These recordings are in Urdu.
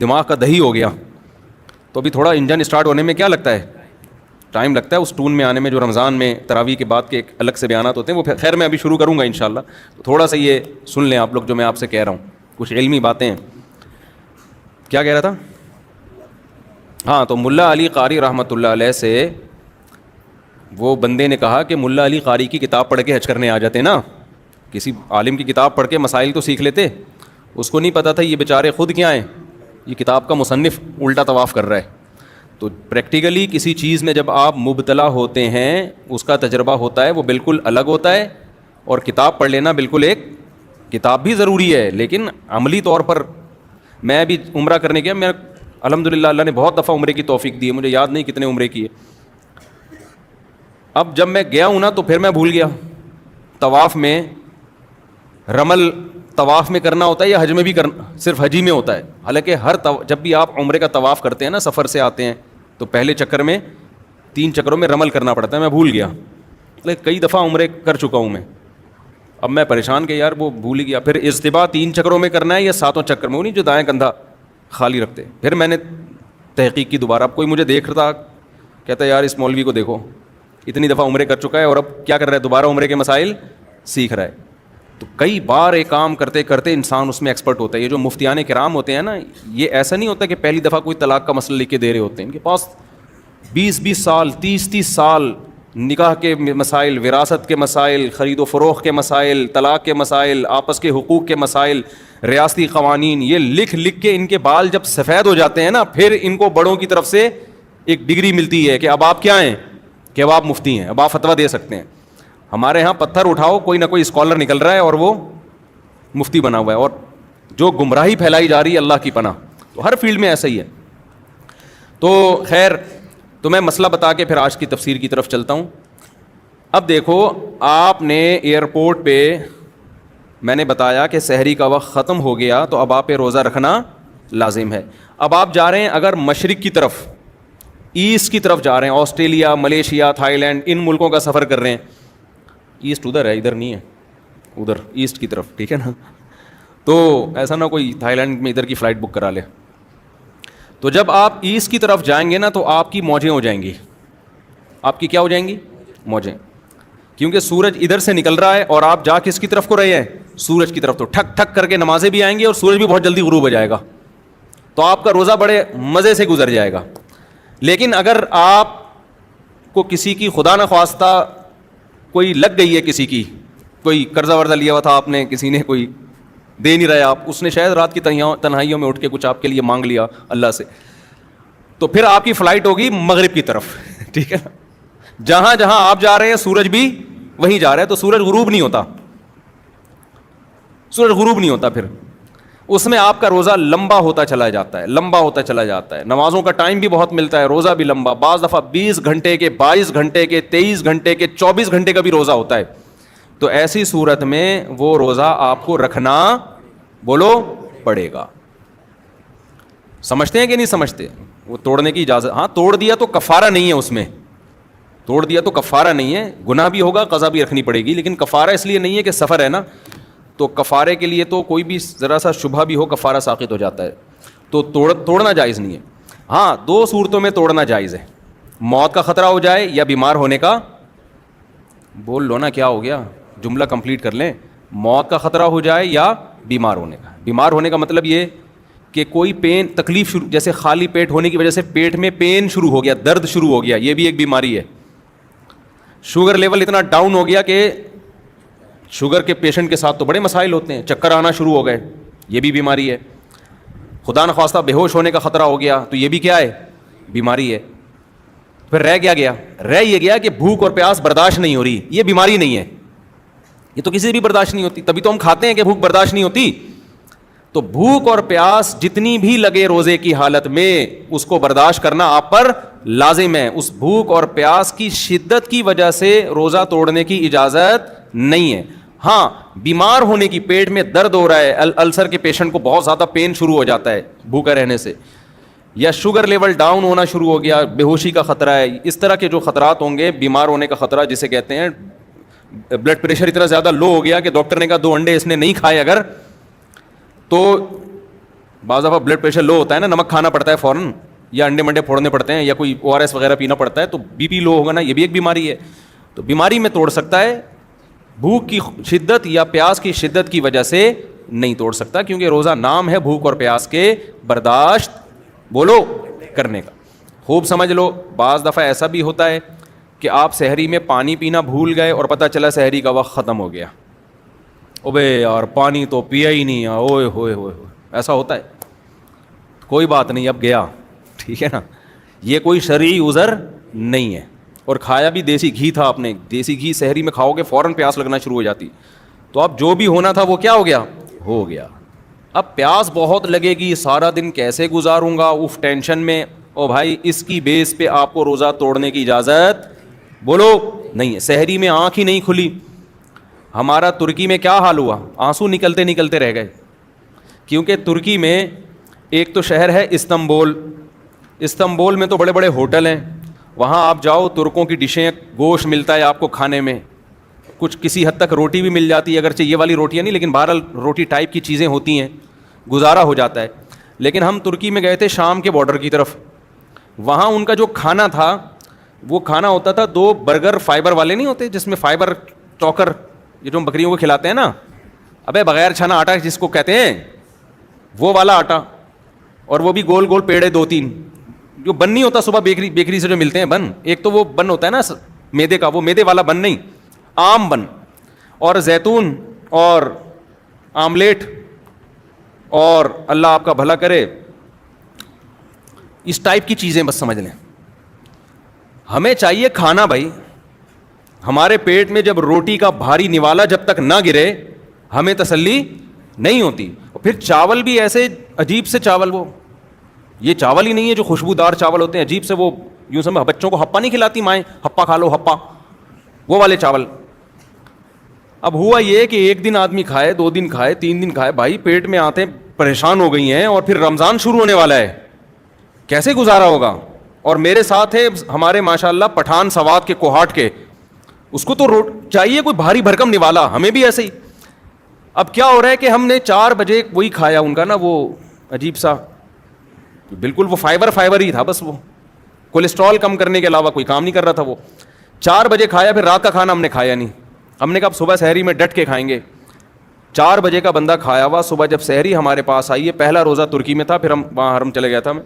دماغ کا دہی ہو گیا. تو ابھی تھوڑا انجن اسٹارٹ ہونے میں کیا لگتا ہے, ٹائم لگتا ہے اس ٹون میں آنے میں, جو رمضان میں تراویح کے بعد کے ایک الگ سے بیانات ہوتے ہیں وہ خیر میں ابھی شروع کروں گا انشاءاللہ. تو تھوڑا سا یہ سن لیں آپ لوگ جو میں آپ سے کہہ رہا ہوں, کچھ علمی باتیں ہیں. کیا کہہ رہا تھا؟ ہاں, تو ملا علی قاری رحمۃ اللہ علیہ سے وہ بندے نے کہا کہ ملا علی قاری کی کتاب پڑھ کے حج کرنے آ جاتے نا, کسی عالم کی کتاب پڑھ کے مسائل تو سیکھ لیتے. اس کو نہیں پتہ تھا یہ بیچارے خود کیا ہیں, یہ کتاب کا مصنف الٹا طواف کر رہا ہے. تو پریکٹیکلی کسی چیز میں جب آپ مبتلا ہوتے ہیں اس کا تجربہ ہوتا ہے, وہ بالکل الگ ہوتا ہے. اور کتاب پڑھ لینا بالکل, ایک کتاب بھی ضروری ہے لیکن عملی طور پر. میں ابھی عمرہ کرنے گیا, میں الحمدللہ اللہ نے بہت دفعہ عمرے کی توفیق دی ہے, مجھے یاد نہیں کتنے عمرے کیے. اب جب میں گیا ہوں نا تو پھر میں بھول گیا طواف میں رمل طواف میں کرنا ہوتا ہے یا حج میں بھی کرنا, صرف حج ہی میں ہوتا ہے. حالانکہ جب بھی آپ عمرے کا طواف کرتے ہیں نا, سفر سے آتے ہیں تو پہلے چکر میں 3 چکروں میں رمل کرنا پڑتا ہے. میں بھول گیا, کئی دفعہ عمرے کر چکا ہوں میں. اب میں پریشان کہ یار وہ بھول ہی گیا. پھر اجتباء 3 چکروں میں کرنا ہے یا 7واں چکر میں, وہ نہیں جو دائیں کندھا خالی رکھتے. پھر میں نے تحقیق کی دوبارہ. اب کوئی مجھے دیکھ رہا تھا, کہتا ہے یار اس مولوی کو دیکھو اتنی دفعہ عمرے کر چکا ہے اور اب کیا کر رہا ہے, دوبارہ عمرے کے مسائل سیکھ رہا ہے. تو کئی بار ایک کام کرتے کرتے انسان اس میں ایکسپرٹ ہوتا ہے. یہ جو مفتیان کرام ہوتے ہیں نا, یہ ایسا نہیں ہوتا کہ پہلی دفعہ کوئی طلاق کا مسئلہ لکھ کے دے رہے ہوتے ہیں. ان کے پاس 20 سال 30 سال نکاح کے مسائل, وراثت کے مسائل, خرید و فروخت کے مسائل, طلاق کے مسائل, آپس کے حقوق کے مسائل, ریاستی قوانین, یہ لکھ لکھ کے ان کے بال جب سفید ہو جاتے ہیں نا, پھر ان کو بڑوں کی طرف سے ایک ڈگری ملتی ہے کہ اب آپ کیا ہیں, کہ اب آپ مفتی ہیں, اب آپ فتویٰ دے سکتے ہیں. ہمارے ہاں پتھر اٹھاؤ, کوئی نہ کوئی اسکالر نکل رہا ہے اور وہ مفتی بنا ہوا ہے, اور جو گمراہی پھیلائی جا رہی ہے اللہ کی پناہ. تو ہر فیلڈ میں ایسا ہی ہے. تو خیر, تو میں مسئلہ بتا کے پھر آج کی تفسیر کی طرف چلتا ہوں. اب دیکھو, آپ نے ایئرپورٹ پہ میں نے بتایا کہ سحری کا وقت ختم ہو گیا تو اب آپ پہ روزہ رکھنا لازم ہے. اب آپ جا رہے ہیں اگر مشرق کی طرف, ایسٹ کی طرف جا رہے ہیں, آسٹریلیا, ملیشیا, تھائی لینڈ, ان ملکوں کا سفر کر رہے ہیں. ایسٹ ادھر ہے, ادھر نہیں ہے, ادھر ایسٹ کی طرف, ٹھیک ہے نا. تو ایسا نہ کوئی تھائی لینڈ میں ادھر کی فلائٹ بک کرا لے. تو جب آپ ایسٹ کی طرف جائیں گے نا تو آپ کی موجیں ہو جائیں گی. آپ کی کیا ہو جائیں گی؟ موجیں. کیونکہ سورج ادھر سے نکل رہا ہے اور آپ جا کس کی طرف کو رہے ہیں؟ سورج کی طرف. تو ٹھک ٹھک کر کے نمازیں بھی آئیں گی اور سورج بھی بہت جلدی غروب ہو جائے گا. تو آپ کا روزہ بڑے مزے سے گزر جائے گا. لیکن اگر آپ کو کسی کی خدا نخواستہ کوئی لگ گئی ہے, کسی کی کوئی قرضہ ورضہ لیا ہوا تھا آپ نے, کسی نے کوئی دے نہیں رہا آپ, اس نے شاید رات کی تنہائیوں میں اٹھ کے کچھ آپ کے لیے مانگ لیا اللہ سے, تو پھر آپ کی فلائٹ ہوگی مغرب کی طرف, ٹھیک ہے. جہاں جہاں آپ جا رہے ہیں سورج بھی وہیں جا رہا ہے, تو سورج غروب نہیں ہوتا, سورج غروب نہیں ہوتا. پھر اس میں آپ کا روزہ لمبا ہوتا چلا جاتا ہے, لمبا ہوتا چلا جاتا ہے. نمازوں کا ٹائم بھی بہت ملتا ہے, روزہ بھی لمبا, بعض دفعہ 20 گھنٹے کے, 22 گھنٹے کے, 23 گھنٹے کے, 24 گھنٹے کا بھی روزہ ہوتا ہے. تو ایسی صورت میں وہ روزہ آپ کو رکھنا, بولو, پڑے گا. سمجھتے ہیں کہ نہیں سمجھتے؟ وہ توڑنے کی اجازت, ہاں توڑ دیا تو کفارہ نہیں ہے, اس میں توڑ دیا تو کفارہ نہیں ہے, گناہ بھی ہوگا, قضا بھی رکھنی پڑے گی, لیکن کفارہ اس لیے نہیں ہے کہ سفر ہے نا, تو کفارے کے لیے تو کوئی بھی ذرا سا شبہ بھی ہو کفارہ ساقط ہو جاتا ہے. تو توڑنا جائز نہیں ہے. ہاں 2 صورتوں میں توڑنا جائز ہے, موت کا خطرہ ہو جائے یا بیمار ہونے کا, بول لو نا کیا ہو گیا, جملہ کمپلیٹ کر لیں, موت کا خطرہ ہو جائے یا بیمار ہونے کا. بیمار ہونے کا مطلب یہ کہ کوئی پین تکلیف شروع, جیسے خالی پیٹ ہونے کی وجہ سے پیٹ میں پین شروع ہو گیا, درد شروع ہو گیا, یہ بھی ایک بیماری ہے. شوگر لیول اتنا ڈاؤن ہو گیا کہ شوگر کے پیشنٹ کے ساتھ تو بڑے مسائل ہوتے ہیں, چکر آنا شروع ہو گئے, یہ بھی بیماری ہے. خدا نخواستہ بے ہوش ہونے کا خطرہ ہو گیا, تو یہ بھی کیا ہے؟ بیماری ہے. پھر رہ یہ گیا کہ بھوک اور پیاس برداشت نہیں ہو رہی, یہ بیماری نہیں ہے, یہ تو کسی بھی برداشت نہیں ہوتی, تبھی تو ہم کھاتے ہیں کہ بھوک برداشت نہیں ہوتی. تو بھوک اور پیاس جتنی بھی لگے روزے کی حالت میں, اس کو برداشت کرنا آپ پر لازم ہے. اس بھوک اور پیاس کی شدت کی وجہ سے روزہ توڑنے کی اجازت نہیں ہے. ہاں بیمار ہونے کی, پیٹ میں درد ہو رہا ہے, السر کے پیشنٹ کو بہت زیادہ پین شروع ہو جاتا ہے بھوکا رہنے سے, یا شوگر لیول ڈاؤن ہونا شروع ہو گیا, بے ہوشی کا خطرہ ہے, اس طرح کے جو خطرات ہوں گے, بیمار ہونے کا خطرہ جسے کہتے ہیں, بلڈ پریشر اتنا زیادہ لو ہو گیا کہ ڈاکٹر نے کہا 2 انڈے اس نے نہیں کھائے اگر, تو بعض دفعہ بلڈ پریشر لو ہوتا ہے نا, نمک کھانا پڑتا ہے فوراً, یا انڈے منڈے پھوڑنے پڑتے ہیں, یا کوئی ORS وغیرہ پینا پڑتا ہے, تو بی پی لو ہوگا نا, یہ بھی ایک بیماری ہے. تو بیماری میں توڑ سکتا ہے, بھوک کی شدت یا پیاس کی شدت کی وجہ سے نہیں توڑ سکتا, کیونکہ روزہ نام ہے بھوک اور پیاس کے برداشت بولو کرنے کا. خوب سمجھ لو, بعض دفعہ ایسا بھی ہوتا ہے کہ آپ سحری میں پانی پینا بھول گئے اور پتہ چلا سحری کا وقت ختم ہو گیا, اوبے یار پانی تو پیا ہی نہیں, اوئے ہوئے ہوئے, ایسا ہوتا ہے. کوئی بات نہیں, اب گیا, ٹھیک ہے نا, یہ کوئی شرعی عذر نہیں ہے. اور کھایا بھی دیسی گھی تھا آپ نے, دیسی گھی سحری میں کھاؤ گے فوراً پیاس لگنا شروع ہو جاتی, تو اب جو بھی ہونا تھا وہ کیا ہو گیا, ہو گیا. اب پیاس بہت لگے گی, سارا دن کیسے گزاروں گا, اف ٹینشن میں, او بھائی اس کی بیس پہ آپ کو روزہ توڑنے کی اجازت بولو نہیں ہے. سحری میں آنکھ ہی نہیں کھلی. ہمارا ترکی میں کیا حال ہوا, آنسو نکلتے نکلتے رہ گئے, کیونکہ ترکی میں ایک تو شہر ہے استنبول, استنبول میں تو بڑے بڑے ہوٹل ہیں, وہاں آپ جاؤ ترکوں کی ڈشیں, گوشت ملتا ہے آپ کو کھانے میں, کچھ کسی حد تک روٹی بھی مل جاتی ہے, اگرچہ یہ والی روٹیاں نہیں, لیکن بہرحال روٹی ٹائپ کی چیزیں ہوتی ہیں, گزارا ہو جاتا ہے. لیکن ہم ترکی میں گئے تھے شام کے بارڈر کی طرف, وہاں ان کا جو کھانا تھا وہ کھانا ہوتا تھا 2 برگر فائبر والے نہیں ہوتے, جس میں فائبر چوکر, یہ جو ہم بکریوں کو کھلاتے ہیں نا, ابے بغیر چھنا آٹا جس کو کہتے ہیں, وہ والا آٹا, اور وہ بھی گول گول پیڑے 2-3, جو بن نہیں ہوتا صبح بیکری سے جو ملتے ہیں بن, ایک تو وہ بن ہوتا ہے نا میدے کا, وہ میدے والا بن نہیں, عام بن, اور زیتون اور آملیٹ, اور اللہ آپ کا بھلا کرے اس ٹائپ کی چیزیں بس سمجھ لیں. ہمیں چاہیے کھانا بھائی, ہمارے پیٹ میں جب روٹی کا بھاری نوالا جب تک نہ گرے ہمیں تسلی نہیں ہوتی. اور پھر چاول بھی ایسے عجیب سے چاول, وہ یہ چاول ہی نہیں ہے جو خوشبودار چاول ہوتے ہیں, عجیب سے وہ, یوں سمجھ بچوں کو ہپا نہیں کھلاتی مائیں, ہپا کھا لو ہپا, وہ والے چاول. اب ہوا یہ کہ ایک دن آدمی کھائے, 2 دن کھائے, 3 دن کھائے, بھائی پیٹ میں آتے پریشان ہو گئی ہیں, اور پھر رمضان شروع ہونے والا ہے, کیسے گزارا ہوگا. اور میرے ساتھ ہے ہمارے ماشاءاللہ پٹھان سوات کے کوہاٹ کے, اس کو تو چاہیے کوئی بھاری بھرکم نوالا, ہمیں بھی ایسے ہی. اب کیا ہو رہا ہے کہ ہم نے 4 بجے وہی کھایا, ان کا نا وہ عجیب سا, بالکل وہ فائبر ہی تھا, بس وہ کولیسٹرول کم کرنے کے علاوہ کوئی کام نہیں کر رہا تھا. وہ 4 بجے کھایا, پھر رات کا کھانا ہم نے کھایا نہیں. ہم نے کہا صبح سحری میں ڈٹ کے کھائیں گے. 4 بجے کا بندہ کھایا ہوا, صبح جب سحری ہمارے پاس آئی ہے, پہلا روزہ ترکی میں تھا, پھر ہم وہاں حرم چلے گیا تھا میں,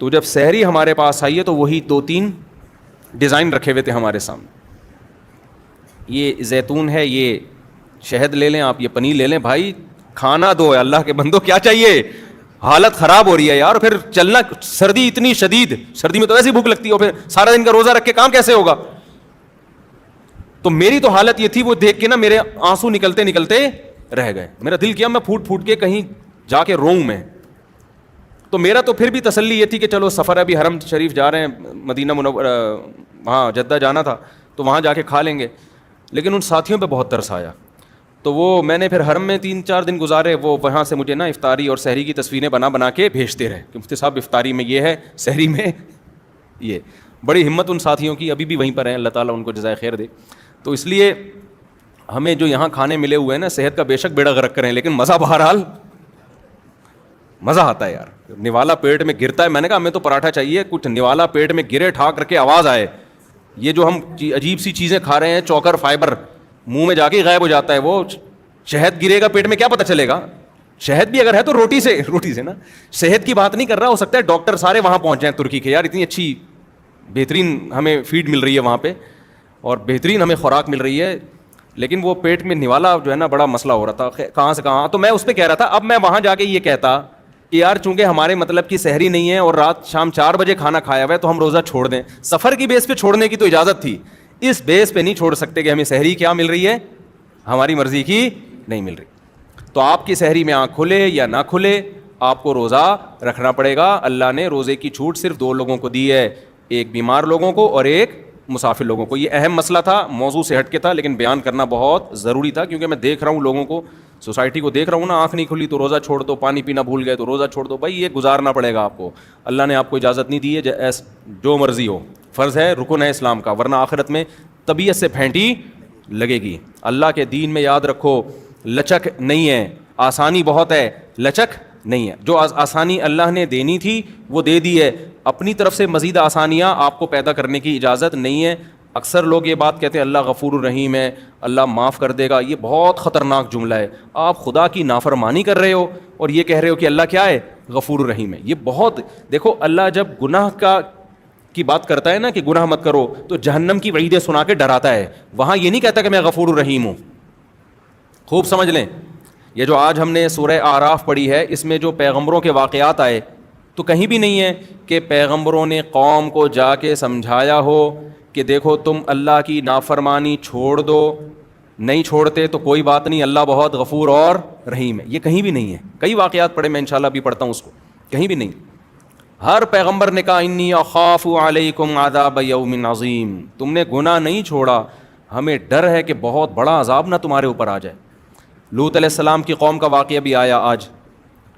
تو جب سحری ہمارے پاس آئی ہے تو وہی 2-3 ڈیزائن رکھے ہوئے تھے ہمارے سامنے. یہ زیتون ہے, یہ شہد لے لیں آپ, یہ پنیر لے لیں, بھائی کھانا دو, اللہ کے بندو کیا چاہیے, حالت خراب ہو رہی ہے یار. پھر چلنا, سردی اتنی شدید, سردی میں تو ویسے ہی بھوک لگتی ہے, اور پھر سارا دن کا روزہ رکھ کے کام کیسے ہوگا. تو میری تو حالت یہ تھی, وہ دیکھ کے نا میرے آنسو نکلتے نکلتے رہ گئے. میرا دل کیا میں پھوٹ پھوٹ کے کہیں جا کے روؤں میں. تو میرا تو پھر بھی تسلی یہ تھی کہ چلو سفر ہے, ابھی حرم شریف جا رہے ہیں, مدینہ منورہ, وہاں جدہ جانا تھا, تو وہاں جا کے کھا لیں گے. لیکن ان ساتھیوں پہ بہت ترس آیا, تو وہ میں نے پھر حرم میں 3-4 دن گزارے. وہ وہاں سے مجھے نا افطاری اور سحری کی تصویریں بنا کے بھیجتے رہے کہ مفتی صاحب افطاری میں یہ ہے, سحری میں یہ. بڑی ہمت ان ساتھیوں کی, ابھی بھی وہیں پر ہیں, اللہ تعالیٰ ان کو جزائے خیر دے. تو اس لیے ہمیں جو یہاں کھانے ملے ہوئے ہیں نا, صحت کا بے شک بیڑا غرق کریں, لیکن مزہ بہرحال مزہ آتا ہے یار. نوالا پیٹ میں گرتا ہے, میں نے کہا ہمیں تو پراٹھا چاہیے, کچھ نوالا پیٹ میں گرے, ٹھا کر کے آواز آئے. یہ جو ہم عجیب سی چیزیں کھا رہے ہیں, چوکر فائبر, منہ میں جا کے غائب ہو جاتا ہے. وہ شہد گرے گا پیٹ میں, کیا پتہ چلے گا. شہد بھی اگر ہے تو روٹی سے نا. صحت کی بات نہیں کر رہا, ہو سکتا ہے ڈاکٹر سارے وہاں پہنچ جائیں ترکی کے, یار اتنی اچھی بہترین ہمیں فیڈ مل رہی ہے وہاں پہ, اور بہترین ہمیں خوراک مل رہی ہے, لیکن وہ پیٹ میں نوالا جو ہے نا بڑا مسئلہ ہو رہا تھا, کہاں سے کہاں. تو میں اس پہ کہہ رہا تھا, اب میں وہاں جا کے یہ کہتا کہ یار چونکہ ہمارے مطلب کی سحری نہیں ہے اور رات شام 4 بجے کھانا کھایا ہوا ہے, تو ہم روزہ چھوڑ دیں. سفر کی بیس پہ چھوڑنے کی تو اجازت تھی, اس بیس پہ نہیں چھوڑ سکتے کہ ہمیں سحری کیا مل رہی ہے, ہماری مرضی کی نہیں مل رہی. تو آپ کی سحری میں آنکھ کھلے یا نہ کھلے, آپ کو روزہ رکھنا پڑے گا. اللہ نے روزے کی چھوٹ صرف 2 لوگوں کو دی ہے, ایک بیمار لوگوں کو اور ایک مسافر لوگوں کو. یہ اہم مسئلہ تھا, موضوع سے ہٹ کے تھا, لیکن بیان کرنا بہت ضروری تھا, کیونکہ میں دیکھ رہا ہوں لوگوں کو, سوسائٹی کو دیکھ رہا ہوں نا, آنکھ نہیں کھلی تو روزہ چھوڑ دو, پانی پینا بھول گئے تو روزہ چھوڑ دو. بھائی یہ گزارنا پڑے گا آپ کو, اللہ نے آپ کو اجازت نہیں دی ہے, جو مرضی ہو, فرض ہے, رکن ہے اسلام کا, ورنہ آخرت میں طبیعت سے پھینٹی لگے گی. اللہ کے دین میں یاد رکھو, لچک نہیں ہے, آسانی بہت ہے, لچک نہیں ہے. جو آسانی اللہ نے دینی تھی وہ دے دی ہے, اپنی طرف سے مزید آسانیاں آپ کو پیدا کرنے کی اجازت نہیں ہے. اکثر لوگ یہ بات کہتے ہیں اللہ غفور الرحیم ہے, اللہ معاف کر دے گا. یہ بہت خطرناک جملہ ہے. آپ خدا کی نافرمانی کر رہے ہو اور یہ کہہ رہے ہو کہ اللہ کیا ہے, غفور الرحیم ہے. یہ بہت, دیکھو اللہ جب گناہ کی بات کرتا ہے نا کہ گناہ مت کرو, تو جہنم کی وعیدیں سنا کے ڈراتا ہے. وہاں یہ نہیں کہتا کہ میں غفور الرحیم ہوں. خوب سمجھ لیں, یہ جو آج ہم نے سورہ اعراف پڑھی ہے, اس میں جو پیغمبروں کے واقعات آئے, تو کہیں بھی نہیں ہے کہ پیغمبروں نے قوم کو جا کے سمجھایا ہو کہ دیکھو تم اللہ کی نافرمانی چھوڑ دو, نہیں چھوڑتے تو کوئی بات نہیں, اللہ بہت غفور اور رحیم ہے. یہ کہیں بھی نہیں ہے. کئی واقعات پڑھے, میں انشاءاللہ بھی پڑھتا ہوں اس کو, کہیں بھی نہیں. ہر پیغمبر نے کہا انی اخاف علیکم عذاب یوم عظیم. تم نے گناہ نہیں چھوڑا, ہمیں ڈر ہے کہ بہت بڑا عذاب نہ تمہارے اوپر آ جائے. لوط علیہ السلام کی قوم کا واقعہ بھی آیا آج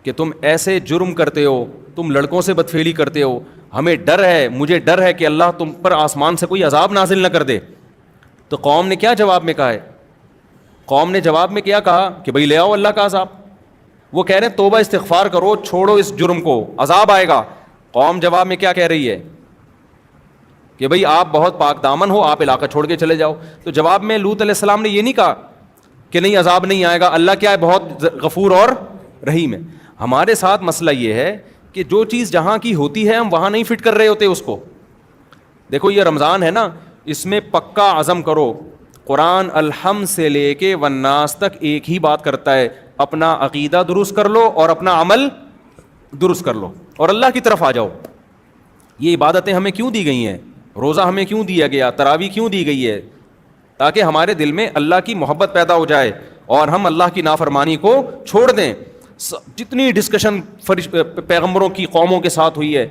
کہ تم ایسے جرم کرتے ہو, تم لڑکوں سے بدفعلی کرتے ہو, ہمیں ڈر ہے, مجھے ڈر ہے کہ اللہ تم پر آسمان سے کوئی عذاب نازل نہ کر دے. تو قوم نے کیا جواب میں کہا ہے؟ قوم نے جواب میں کیا کہا کہ بھئی لے آؤ اللہ کا عذاب. وہ کہہ رہے ہیں توبہ استغفار کرو, چھوڑو اس جرم کو, عذاب آئے گا. قوم جواب میں کیا کہہ رہی ہے کہ بھئی آپ بہت پاک دامن ہو, آپ علاقہ چھوڑ کے چلے جاؤ. تو جواب میں لوط علیہ السلام نے یہ نہیں کہا کہ نہیں عذاب نہیں آئے گا, اللہ کیا ہے, بہت غفور اور رحیم ہے. ہمارے ساتھ مسئلہ یہ ہے کہ جو چیز جہاں کی ہوتی ہے ہم وہاں نہیں فٹ کر رہے ہوتے اس کو. دیکھو یہ رمضان ہے نا, اس میں پکا عزم کرو. قرآن الحمد سے لے کے والناس تک ایک ہی بات کرتا ہے, اپنا عقیدہ درست کر لو اور اپنا عمل درست کر لو اور اللہ کی طرف آ جاؤ. یہ عبادتیں ہمیں کیوں دی گئی ہیں؟ روزہ ہمیں کیوں دیا گیا؟ تراویح کیوں دی گئی ہے؟ تاکہ ہمارے دل میں اللہ کی محبت پیدا ہو جائے اور ہم اللہ کی نافرمانی کو چھوڑ دیں. جتنی ڈسکشن پیغمبروں کی قوموں کے ساتھ ہوئی ہے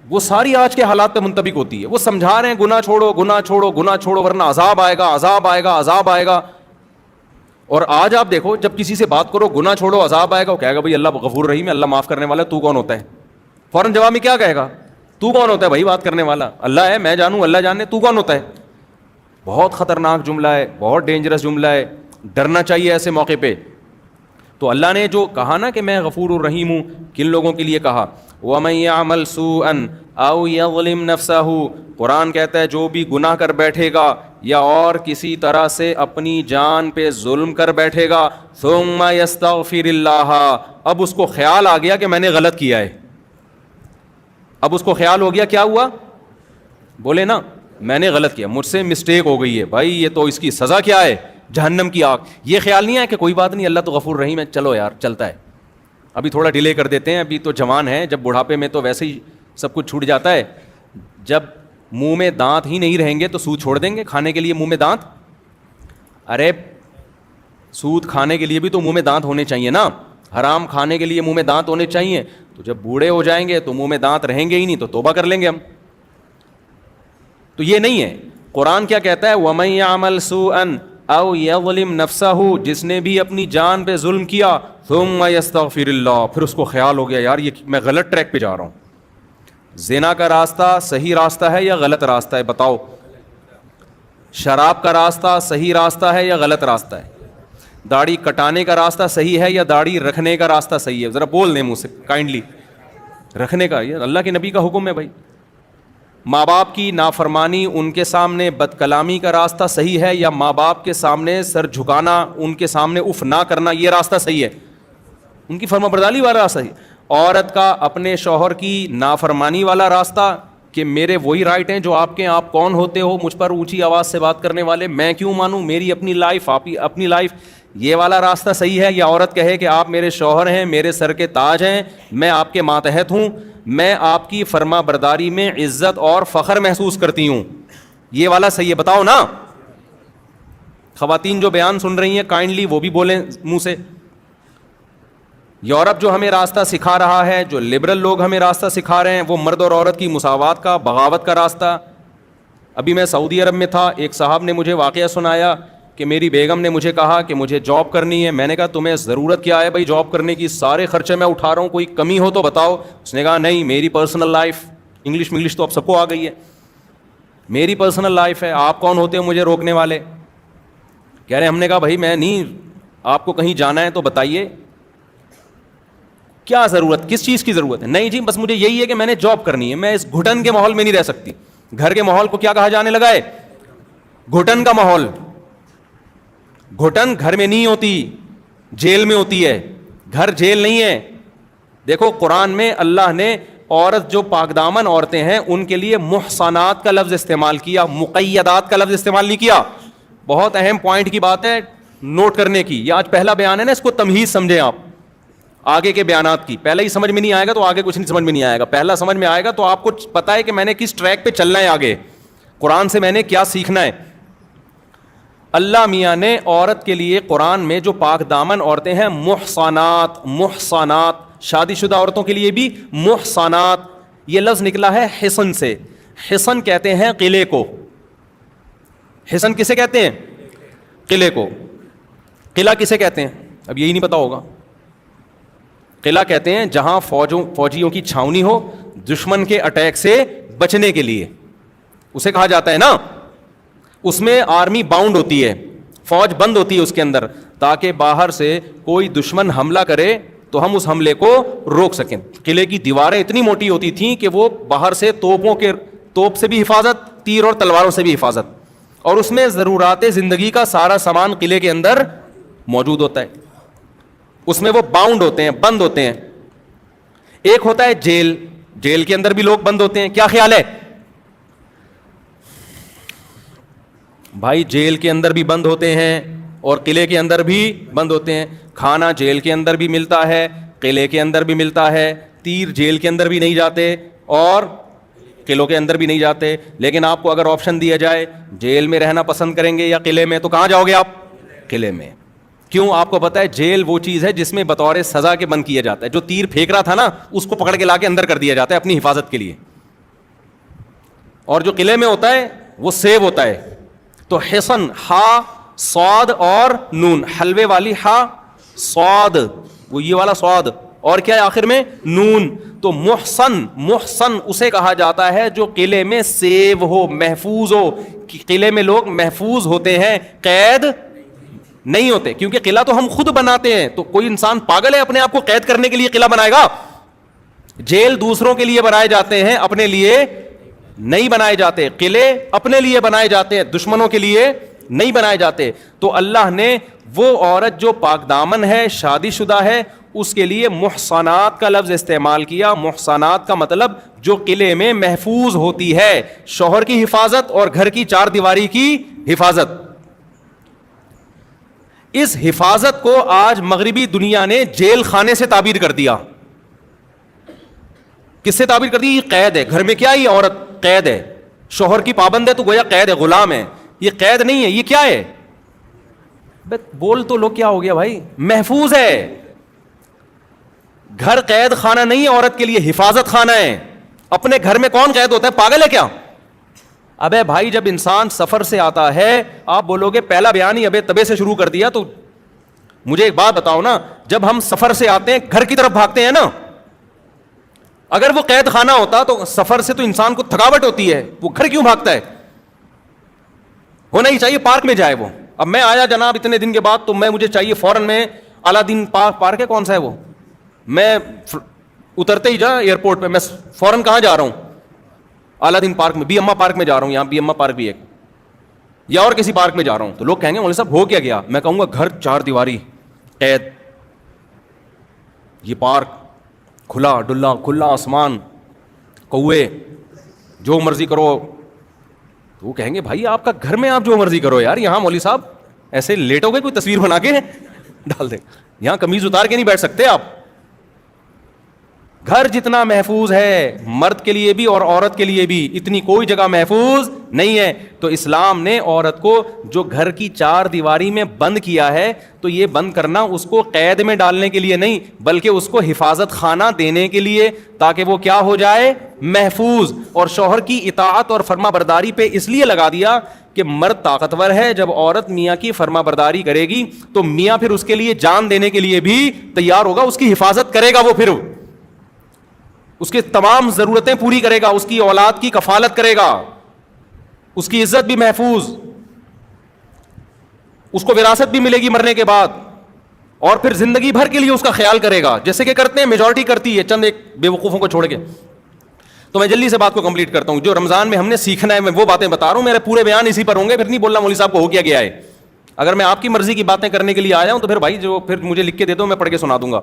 وہ ساری آج کے حالات پہ منطبق ہوتی ہے. وہ سمجھا رہے ہیں گناہ چھوڑو, گناہ چھوڑو, گناہ چھوڑو ورنہ عذاب آئے گا, عذاب آئے گا, عذاب آئے گا. اور آج آپ دیکھو جب کسی سے بات کرو گناہ چھوڑو عذاب آئے گا, وہ کہے گا بھائی اللہ غفور رحیم ہے, اللہ معاف کرنے والا ہے, تو کون ہوتا ہے؟ فوراً جواب میں کیا کہے گا؟ تو کون ہوتا ہے بھائی بات کرنے والا؟ اللہ ہے, میں جانوں, اللہ جانے, تو کون ہوتا ہے؟ بہت خطرناک جملہ ہے, بہت ڈینجرس جملہ ہے. ڈرنا چاہیے ایسے موقع پہ. تو اللہ نے جو کہا نا کہ میں غفور الرحیم ہوں, کن لوگوں کے لیے کہا؟ وَمَن يَعْمَلْ سُوءًا أَوْ يَظْلِمْ نَفْسَهُ. قرآن کہتا ہے جو بھی گناہ کر بیٹھے گا یا اور کسی طرح سے اپنی جان پہ ظلم کر بیٹھے گا, ثُمَّ يَسْتَغْفِرِ اللَّهَ. اب اس کو خیال آ گیا کہ میں نے غلط کیا ہے. اب اس کو خیال ہو گیا, کیا ہوا؟ بولے نا میں نے غلط کیا, مجھ سے مسٹیک ہو گئی ہے بھائی, یہ تو اس کی سزا کیا ہے؟ جہنم کی آگ. یہ خیال نہیں ہے کہ کوئی بات نہیں اللہ تو غفور رحیم ہے, چلو یار چلتا ہے, ابھی تھوڑا ڈیلے کر دیتے ہیں, ابھی تو جوان ہے, جب بڑھاپے میں تو ویسے ہی سب کچھ چھوٹ جاتا ہے. جب منہ میں دانت ہی نہیں رہیں گے تو سود چھوڑ دیں گے کھانے کے لیے منہ میں دانت؟ ارے سود کھانے کے لیے بھی تو منہ میں دانت ہونے چاہیے نا, حرام کھانے کے لیے منہ میں دانت ہونے چاہیے. تو جب بوڑھے ہو جائیں گے تو منہ میں دانت رہیں گے ہی نہیں, تو توبہ کر لیں گے ہم. تو یہ نہیں ہے. قرآن کیا کہتا ہے؟ وَمَن يَعْمَلْ سُوءًا أَوْ يَظْلِمْ نَفْسَهُ. جس نے بھی اپنی جان پہ ظلم کیا, ثُمَّ يَسْتَغْفِرِ اللَّهُ. پھر اس کو خیال ہو گیا یار یہ میں غلط ٹریک پہ جا رہا ہوں. زنا کا راستہ صحیح راستہ ہے یا غلط راستہ ہے؟ بتاؤ. شراب کا راستہ صحیح راستہ ہے یا غلط راستہ ہے؟ داڑھی کٹانے کا راستہ صحیح ہے یا داڑھی رکھنے کا راستہ صحیح ہے؟ ذرا بول دیں منہ سے کائنڈلی. رکھنے کا, یہ اللہ کے نبی کا حکم ہے بھائی. ماں باپ کی نافرمانی, ان کے سامنے بد کلامی کا راستہ صحیح ہے یا ماں باپ کے سامنے سر جھکانا, ان کے سامنے اف نہ کرنا, یہ راستہ صحیح ہے؟ ان کی فرمانبرداری والا راستہ صحیح. عورت کا اپنے شوہر کی نافرمانی والا راستہ کہ میرے وہی رائٹ ہیں جو آپ کے, آپ کون ہوتے ہو مجھ پر اونچی آواز سے بات کرنے والے, میں کیوں مانوں, میری اپنی لائف, آپ اپنی لائف, یہ والا راستہ صحیح ہے؟ یا عورت کہے کہ آپ میرے شوہر ہیں, میرے سر کے تاج ہیں, میں آپ کے ماتحت ہوں, میں آپ کی فرما برداری میں عزت اور فخر محسوس کرتی ہوں, یہ والا صحیح ہے؟ بتاؤ نا. خواتین جو بیان سن رہی ہیں کائنڈلی وہ بھی بولیں منہ سے. یورپ جو ہمیں راستہ سکھا رہا ہے, جو لبرل لوگ ہمیں راستہ سکھا رہے ہیں, وہ مرد اور عورت کی مساوات کا, بغاوت کا راستہ. ابھی میں سعودی عرب میں تھا, ایک صاحب نے مجھے واقعہ سنایا کہ میری بیگم نے مجھے کہا کہ مجھے جاب کرنی ہے. میں نے کہا تمہیں ضرورت کیا ہے بھائی جاب کرنے کی, سارے خرچے میں اٹھا رہا ہوں, کوئی کمی ہو تو بتاؤ. اس نے کہا نہیں میری پرسنل لائف, انگلش تو اب سب کو آ گئی ہے, میری پرسنل لائف ہے, آپ کون ہوتے ہیں مجھے روکنے والے؟ کہہ رہے ہم نے کہا بھائی میں نہیں, آپ کو کہیں جانا ہے تو بتائیے. کیا ضرورت, کس چیز کی ضرورت ہے؟ نہیں جی بس مجھے یہی ہے کہ میں نے جاب کرنی ہے, میں اس گھٹن کے ماحول میں نہیں رہ سکتی. گھر کے ماحول کو کیا کہا جانے لگا ہے؟ گھٹن کا ماحول. گھٹن گھر میں نہیں ہوتی, جیل میں ہوتی ہے. گھر جیل نہیں ہے. دیکھو قرآن میں اللہ نے عورت جو پاک دامن عورتیں ہیں ان کے لیے محصنات کا لفظ استعمال کیا, مقیدات کا لفظ استعمال نہیں کیا. بہت اہم پوائنٹ کی بات ہے نوٹ کرنے کی. یہ آج پہلا بیان ہے نا, اس کو تمہیز سمجھیں آپ آگے کے بیانات کی. پہلے ہی سمجھ میں نہیں آئے گا تو آگے کچھ نہیں سمجھ میں نہیں آئے گا. پہلا سمجھ میں آئے گا تو آپ کو پتا ہے کہ میں نے کس ٹریک پہ چلنا ہے, آگے قرآن سے میں نے کیا سیکھنا ہے. اللہ میاں نے عورت کے لیے قرآن میں جو پاک دامن عورتیں ہیں محصنات, محصنات شادی شدہ عورتوں کے لیے بھی محصنات, یہ لفظ نکلا ہے حصن سے. حصن کہتے ہیں قلعے کو. حصن کسے کہتے ہیں؟ قلعے کو. قلعہ کسے کہتے ہیں؟ اب یہی نہیں پتا ہوگا. قلعہ کہتے ہیں جہاں فوجیوں کی چھاونی ہو دشمن کے اٹیک سے بچنے کے لیے, اسے کہا جاتا ہے نا. اس میں آرمی باؤنڈ ہوتی ہے, فوج بند ہوتی ہے اس کے اندر, تاکہ باہر سے کوئی دشمن حملہ کرے تو ہم اس حملے کو روک سکیں. قلعے کی دیواریں اتنی موٹی ہوتی تھیں کہ وہ باہر سے توپ سے بھی حفاظت, تیر اور تلواروں سے بھی حفاظت, اور اس میں ضرورات زندگی کا سارا سامان قلعے کے اندر موجود ہوتا ہے. اس میں وہ باؤنڈ ہوتے ہیں, بند ہوتے ہیں. ایک ہوتا ہے جیل, جیل کے اندر بھی لوگ بند ہوتے ہیں. کیا خیال ہے بھائی؟ جیل کے اندر بھی بند ہوتے ہیں اور قلعے کے اندر بھی بند ہوتے ہیں. کھانا جیل کے اندر بھی ملتا ہے, قلعے کے اندر بھی ملتا ہے. تیر جیل کے اندر بھی نہیں جاتے اور قلعوں کے اندر بھی نہیں جاتے. لیکن آپ کو اگر آپشن دیا جائے جیل میں رہنا پسند کریں گے یا قلعے میں, تو کہاں جاؤ گے آپ؟ قلعے میں. کیوں؟ آپ کو پتا ہے جیل وہ چیز ہے جس میں بطور سزا کے بند کیا جاتا ہے. جو تیر پھینک رہا تھا نا اس کو پکڑ کے لا کے اندر کر دیا جاتا ہے اپنی حفاظت کے لیے. اور جو قلعے میں ہوتا ہے وہ سیو ہوتا ہے. تو حصن, ہا صاد اور نون, حلوے والی ہا صاد, وہ یہ والا صاد, اور کیا ہے آخر میں؟ نون. تو محصن, محصن اسے کہا جاتا ہے جو قلعے میں سیو ہو, محفوظ ہو. قلعے میں لوگ محفوظ ہوتے ہیں, قید نہیں ہوتے. کیونکہ قلعہ تو ہم خود بناتے ہیں, تو کوئی انسان پاگل ہے اپنے آپ کو قید کرنے کے لیے قلعہ بنائے گا؟ جیل دوسروں کے لیے بنائے جاتے ہیں, اپنے لیے نہیں بنائے جاتے. قلعے اپنے لیے بنائے جاتے ہیں, دشمنوں کے لیے نہیں بنائے جاتے. تو اللہ نے وہ عورت جو پاک دامن ہے, شادی شدہ ہے, اس کے لیے محصنات کا لفظ استعمال کیا. محصنات کا مطلب جو قلعے میں محفوظ ہوتی ہے, شوہر کی حفاظت اور گھر کی چار دیواری کی حفاظت. اس حفاظت کو آج مغربی دنیا نے جیل خانے سے تعبیر کر دیا. کس سے تعبیر کر دی؟ یہ قید ہے. گھر میں کیا یہ عورت قید ہے, شوہر کی پابند ہے تو گویا قید ہے, غلام ہے. یہ قید نہیں ہے, یہ کیا ہے؟ بول تو لو کیا ہو گیا بھائی؟ محفوظ ہے. گھر قید خانہ نہیں ہے, عورت کے لیے حفاظت خانہ ہے. اپنے گھر میں کون قید ہوتا ہے؟ پاگل ہے کیا؟ ابے بھائی جب انسان سفر سے آتا ہے, آپ بولو گے پہلا بیان ہی ابے تبے سے شروع کر دیا, تو مجھے ایک بات بتاؤ نا, جب ہم سفر سے آتے ہیں گھر کی طرف بھاگتے ہیں نا, اگر وہ قید خانہ ہوتا تو سفر سے تو انسان کو تھکاوٹ ہوتی ہے, وہ گھر کیوں بھاگتا ہے؟ ہونا ہی چاہیے پارک میں جائے وہ. اب میں آیا جناب اتنے دن کے بعد, تو مجھے چاہیے فوراً میں الادین پارک ہے, کون سا ہے وہ, میں اترتے ہی جا ایئرپورٹ پہ میں فوراً کہاں جا رہا ہوں؟ الادین پارک میں, بی اما پارک میں جا رہا ہوں. یہاں بی اما پارک بھی ایک, یا اور کسی پارک میں جا رہا ہوں. تو لوگ کہیں گے مولوی صاحب ہو کیا گیا؟ میں کہوں گا گھر چار دیواری قید, یہ پارک کھلا ڈلا, کھلا آسمان, کوے, جو مرضی کرو. تو وہ کہیں گے بھائی آپ کا گھر میں آپ جو مرضی کرو یار, یہاں مولوی صاحب ایسے لیٹو گے کوئی تصویر بنا کے ڈال دے, یہاں قمیض اتار کے نہیں بیٹھ سکتے آپ. گھر جتنا محفوظ ہے مرد کے لیے بھی اور عورت کے لیے بھی, اتنی کوئی جگہ محفوظ نہیں ہے. تو اسلام نے عورت کو جو گھر کی چار دیواری میں بند کیا ہے, تو یہ بند کرنا اس کو قید میں ڈالنے کے لیے نہیں, بلکہ اس کو حفاظت خانہ دینے کے لیے, تاکہ وہ کیا ہو جائے؟ محفوظ. اور شوہر کی اطاعت اور فرما برداری پہ اس لیے لگا دیا کہ مرد طاقتور ہے, جب عورت میاں کی فرما برداری کرے گی تو میاں پھر اس کے لیے جان دینے کے لیے بھی تیار ہوگا, اس کی حفاظت کرے گا, وہ پھر اس کی تمام ضرورتیں پوری کرے گا, اس کی اولاد کی کفالت کرے گا, اس کی عزت بھی محفوظ, اس کو وراثت بھی ملے گی مرنے کے بعد. اور پھر زندگی بھر کے لیے اس کا خیال کرے گا, جیسے کہ کرتے ہیں, میجورٹی کرتی ہے چند ایک بے وقوفوں کو چھوڑ کے. تو میں جلدی سے بات کو کمپلیٹ کرتا ہوں. جو رمضان میں ہم نے سیکھنا ہے میں وہ باتیں بتا رہا ہوں, میرے پورے بیان اسی پر ہوں گے, پھر نہیں بولنا مولوی صاحب کو ہو کیا گیا ہے. اگر میں آپ کی مرضی کی باتیں کرنے کے لیے آیا ہوں تو پھر بھائی جو پھر مجھے لکھ کے دے دو, میں پڑھ کے سنا دوں گا.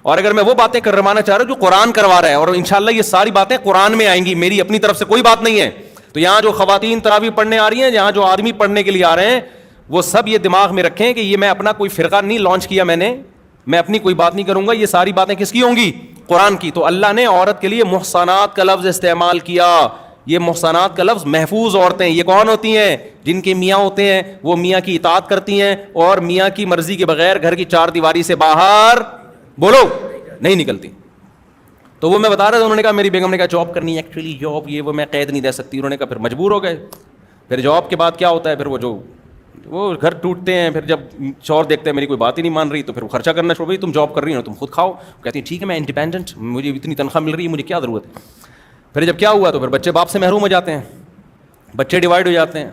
اور اگر میں وہ باتیں کروانا چاہ رہا ہوں جو قرآن کروا رہا ہے, اور انشاءاللہ یہ ساری باتیں قرآن میں آئیں گی, میری اپنی طرف سے کوئی بات نہیں ہے. تو یہاں جو خواتین تراویح پڑھنے آ رہی ہیں, یہاں جو آدمی پڑھنے کے لیے آ رہے ہیں, وہ سب یہ دماغ میں رکھیں کہ یہ میں اپنا کوئی فرقہ نہیں لانچ کیا, میں اپنی کوئی بات نہیں کروں گا, یہ ساری باتیں کس کی ہوں گی؟ قرآن کی. تو اللہ نے عورت کے لیے محصنات کا لفظ استعمال کیا. یہ محصنات کا لفظ محفوظ عورتیں, یہ کون ہوتی ہیں؟ جن کے میاں ہوتے ہیں وہ میاں کی اطاعت کرتی ہیں اور میاں کی مرضی کے بغیر گھر کی چار دیواری سے باہر بولو نہیں نکلتی. تو وہ میں بتا رہا تھا, انہوں نے کہا میری بیگم نے کہا جاب کرنی ہے, ایکچولی جاب یہ وہ میں قید نہیں دے سکتی. انہوں نے کہا پھر مجبور ہو گئے. پھر جاب کے بعد کیا ہوتا ہے, پھر وہ گھر ٹوٹتے ہیں. پھر جب شوہر دیکھتے ہیں میری کوئی بات ہی نہیں مان رہی تو پھر وہ خرچہ کرنا شروع. تم جاب کر رہی ہو تم خود کھاؤ. کہتی ہیں ٹھیک ہے میں انڈیپینڈنٹ, مجھے اتنی تنخواہ مل رہی ہے, مجھے کیا ضرورت ہے. پھر جب کیا ہوا تو پھر بچے باپ سے محروم ہو جاتے ہیں, بچے ڈیوائڈ ہو جاتے ہیں.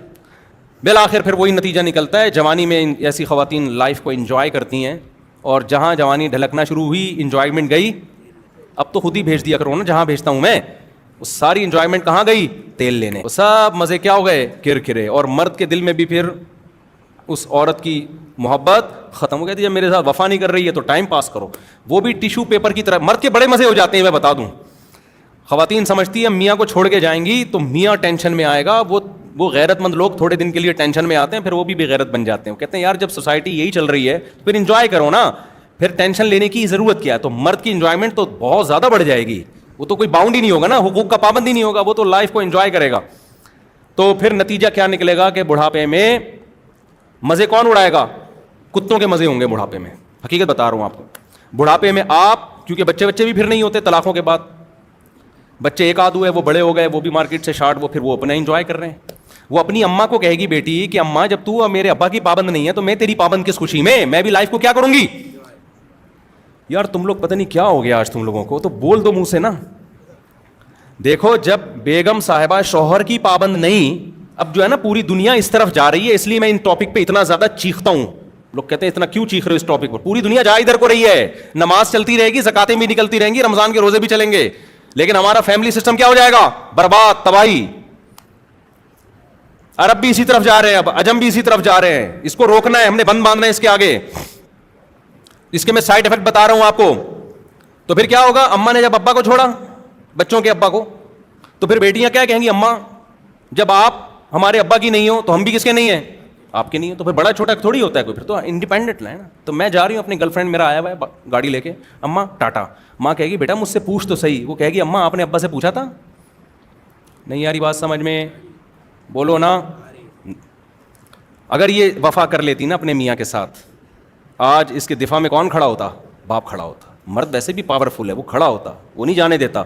بالآخر پھر وہی نتیجہ نکلتا ہے. جوانی میں ایسی خواتین لائف کو انجوائے کرتی ہیں, اور جہاں جوانی ڈھلکنا شروع ہوئی انجوائمنٹ گئی. اب تو خود ہی بھیج دیا کرو نا جہاں بھیجتا ہوں میں, وہ ساری انجوائمنٹ کہاں گئی؟ تیل لینے. وہ سب مزے کیا ہو گئے؟ کرکرے. اور مرد کے دل میں بھی پھر اس عورت کی محبت ختم ہو گئی تھی. جب میرے ساتھ وفا نہیں کر رہی ہے تو ٹائم پاس کرو. وہ بھی ٹیشو پیپر کی طرح. مرد کے بڑے مزے ہو جاتے ہیں میں بتا دوں. خواتین سمجھتی ہیں میاں کو چھوڑ کے جائیں گی تو میاں ٹینشن میں آئے گا. وہ غیرت مند لوگ تھوڑے دن کے لیے ٹینشن میں آتے ہیں, پھر وہ بھی بے غیرت بن جاتے ہیں. وہ کہتے ہیں یار جب سوسائٹی یہی چل رہی ہے پھر انجوائے کرو نا, پھر ٹینشن لینے کی ضرورت کیا ہے. تو مرد کی انجوائمنٹ تو بہت زیادہ بڑھ جائے گی. وہ تو کوئی باؤنڈ ہی نہیں ہوگا نا, حقوق کا پابند ہی نہیں ہوگا, وہ تو لائف کو انجوائے کرے گا. تو پھر نتیجہ کیا نکلے گا کہ بڑھاپے میں مزے کون اڑائے گا؟ کتوں کے مزے ہوں گے بڑھاپے میں. حقیقت بتا رہا ہوں آپ کو. بڑھاپے میں آپ کیونکہ بچے بھی پھر نہیں ہوتے طلاقوں کے بعد, بچے ایک آدھ ہوئے وہ بڑے ہو گئے, وہ بھی مارکیٹ سے شارٹ, وہ اپنا انجوائے کر رہے ہیں. وہ اپنی اماں کو کہے گی بیٹی کہ اماں جب تو میرے ابا کی پابند نہیں ہے تو میں تیری پابند کس خوشی میں بھی لائف کو کیا کروں گی. یار تم لوگ پتہ نہیں کیا ہو گیا آج تم لوگوں کو, تو بول دو منہ سے نا. دیکھو جب بیگم صاحبہ شوہر کی پابند نہیں, اب جو ہے نا پوری دنیا اس طرف جا رہی ہے, اس لیے میں ان ٹاپک پہ اتنا زیادہ چیختا ہوں. لوگ کہتے ہیں اتنا کیوں چیخ رہے ہو اس ٹاپک پر؟ پوری دنیا جا ادھر کو رہی ہے. نماز چلتی رہے گی, زکاتیں بھی نکلتی رہیں گی, رمضان کے روزے بھی چلیں گے, لیکن ہمارا فیملی سسٹم کیا ہو جائے گا؟ برباد, تباہی. عرب بھی اسی طرف جا رہے ہیں, اب عجم بھی اسی طرف جا رہے ہیں. اس کو روکنا ہے, ہم نے بند باندھنا ہے اس کے آگے. اس کے میں سائڈ افیکٹ بتا رہا ہوں آپ کو. تو پھر کیا ہوگا؟ اماں نے جب ابا کو چھوڑا, بچوں کے ابا کو, تو پھر بیٹیاں کیا کہیں گی؟ اماں جب آپ ہمارے ابا کی نہیں ہو تو ہم بھی کس کے نہیں ہیں؟ آپ کے نہیں ہو. تو پھر بڑا چھوٹا تھوڑی ہوتا ہے کوئی, پھر تو انڈیپینڈنٹ ہے نا. تو میں جا رہی ہوں, اپنی گرل فرینڈ میرا آیا ہوا ہے گاڑی لے کے, اماں ٹاٹا. ماں کہے گی بیٹا مجھ سے پوچھ تو صحیح. وہ کہے گی اماں آپ نے ابا سے پوچھا تھا؟ نہیں یاری بات سمجھ میں, بولو نا. اگر یہ وفا کر لیتی نا اپنے میاں کے ساتھ, آج اس کے دفاع میں کون کھڑا ہوتا؟ باپ کھڑا ہوتا. مرد ویسے بھی پاورفل ہے, وہ کھڑا ہوتا, وہ نہیں جانے دیتا.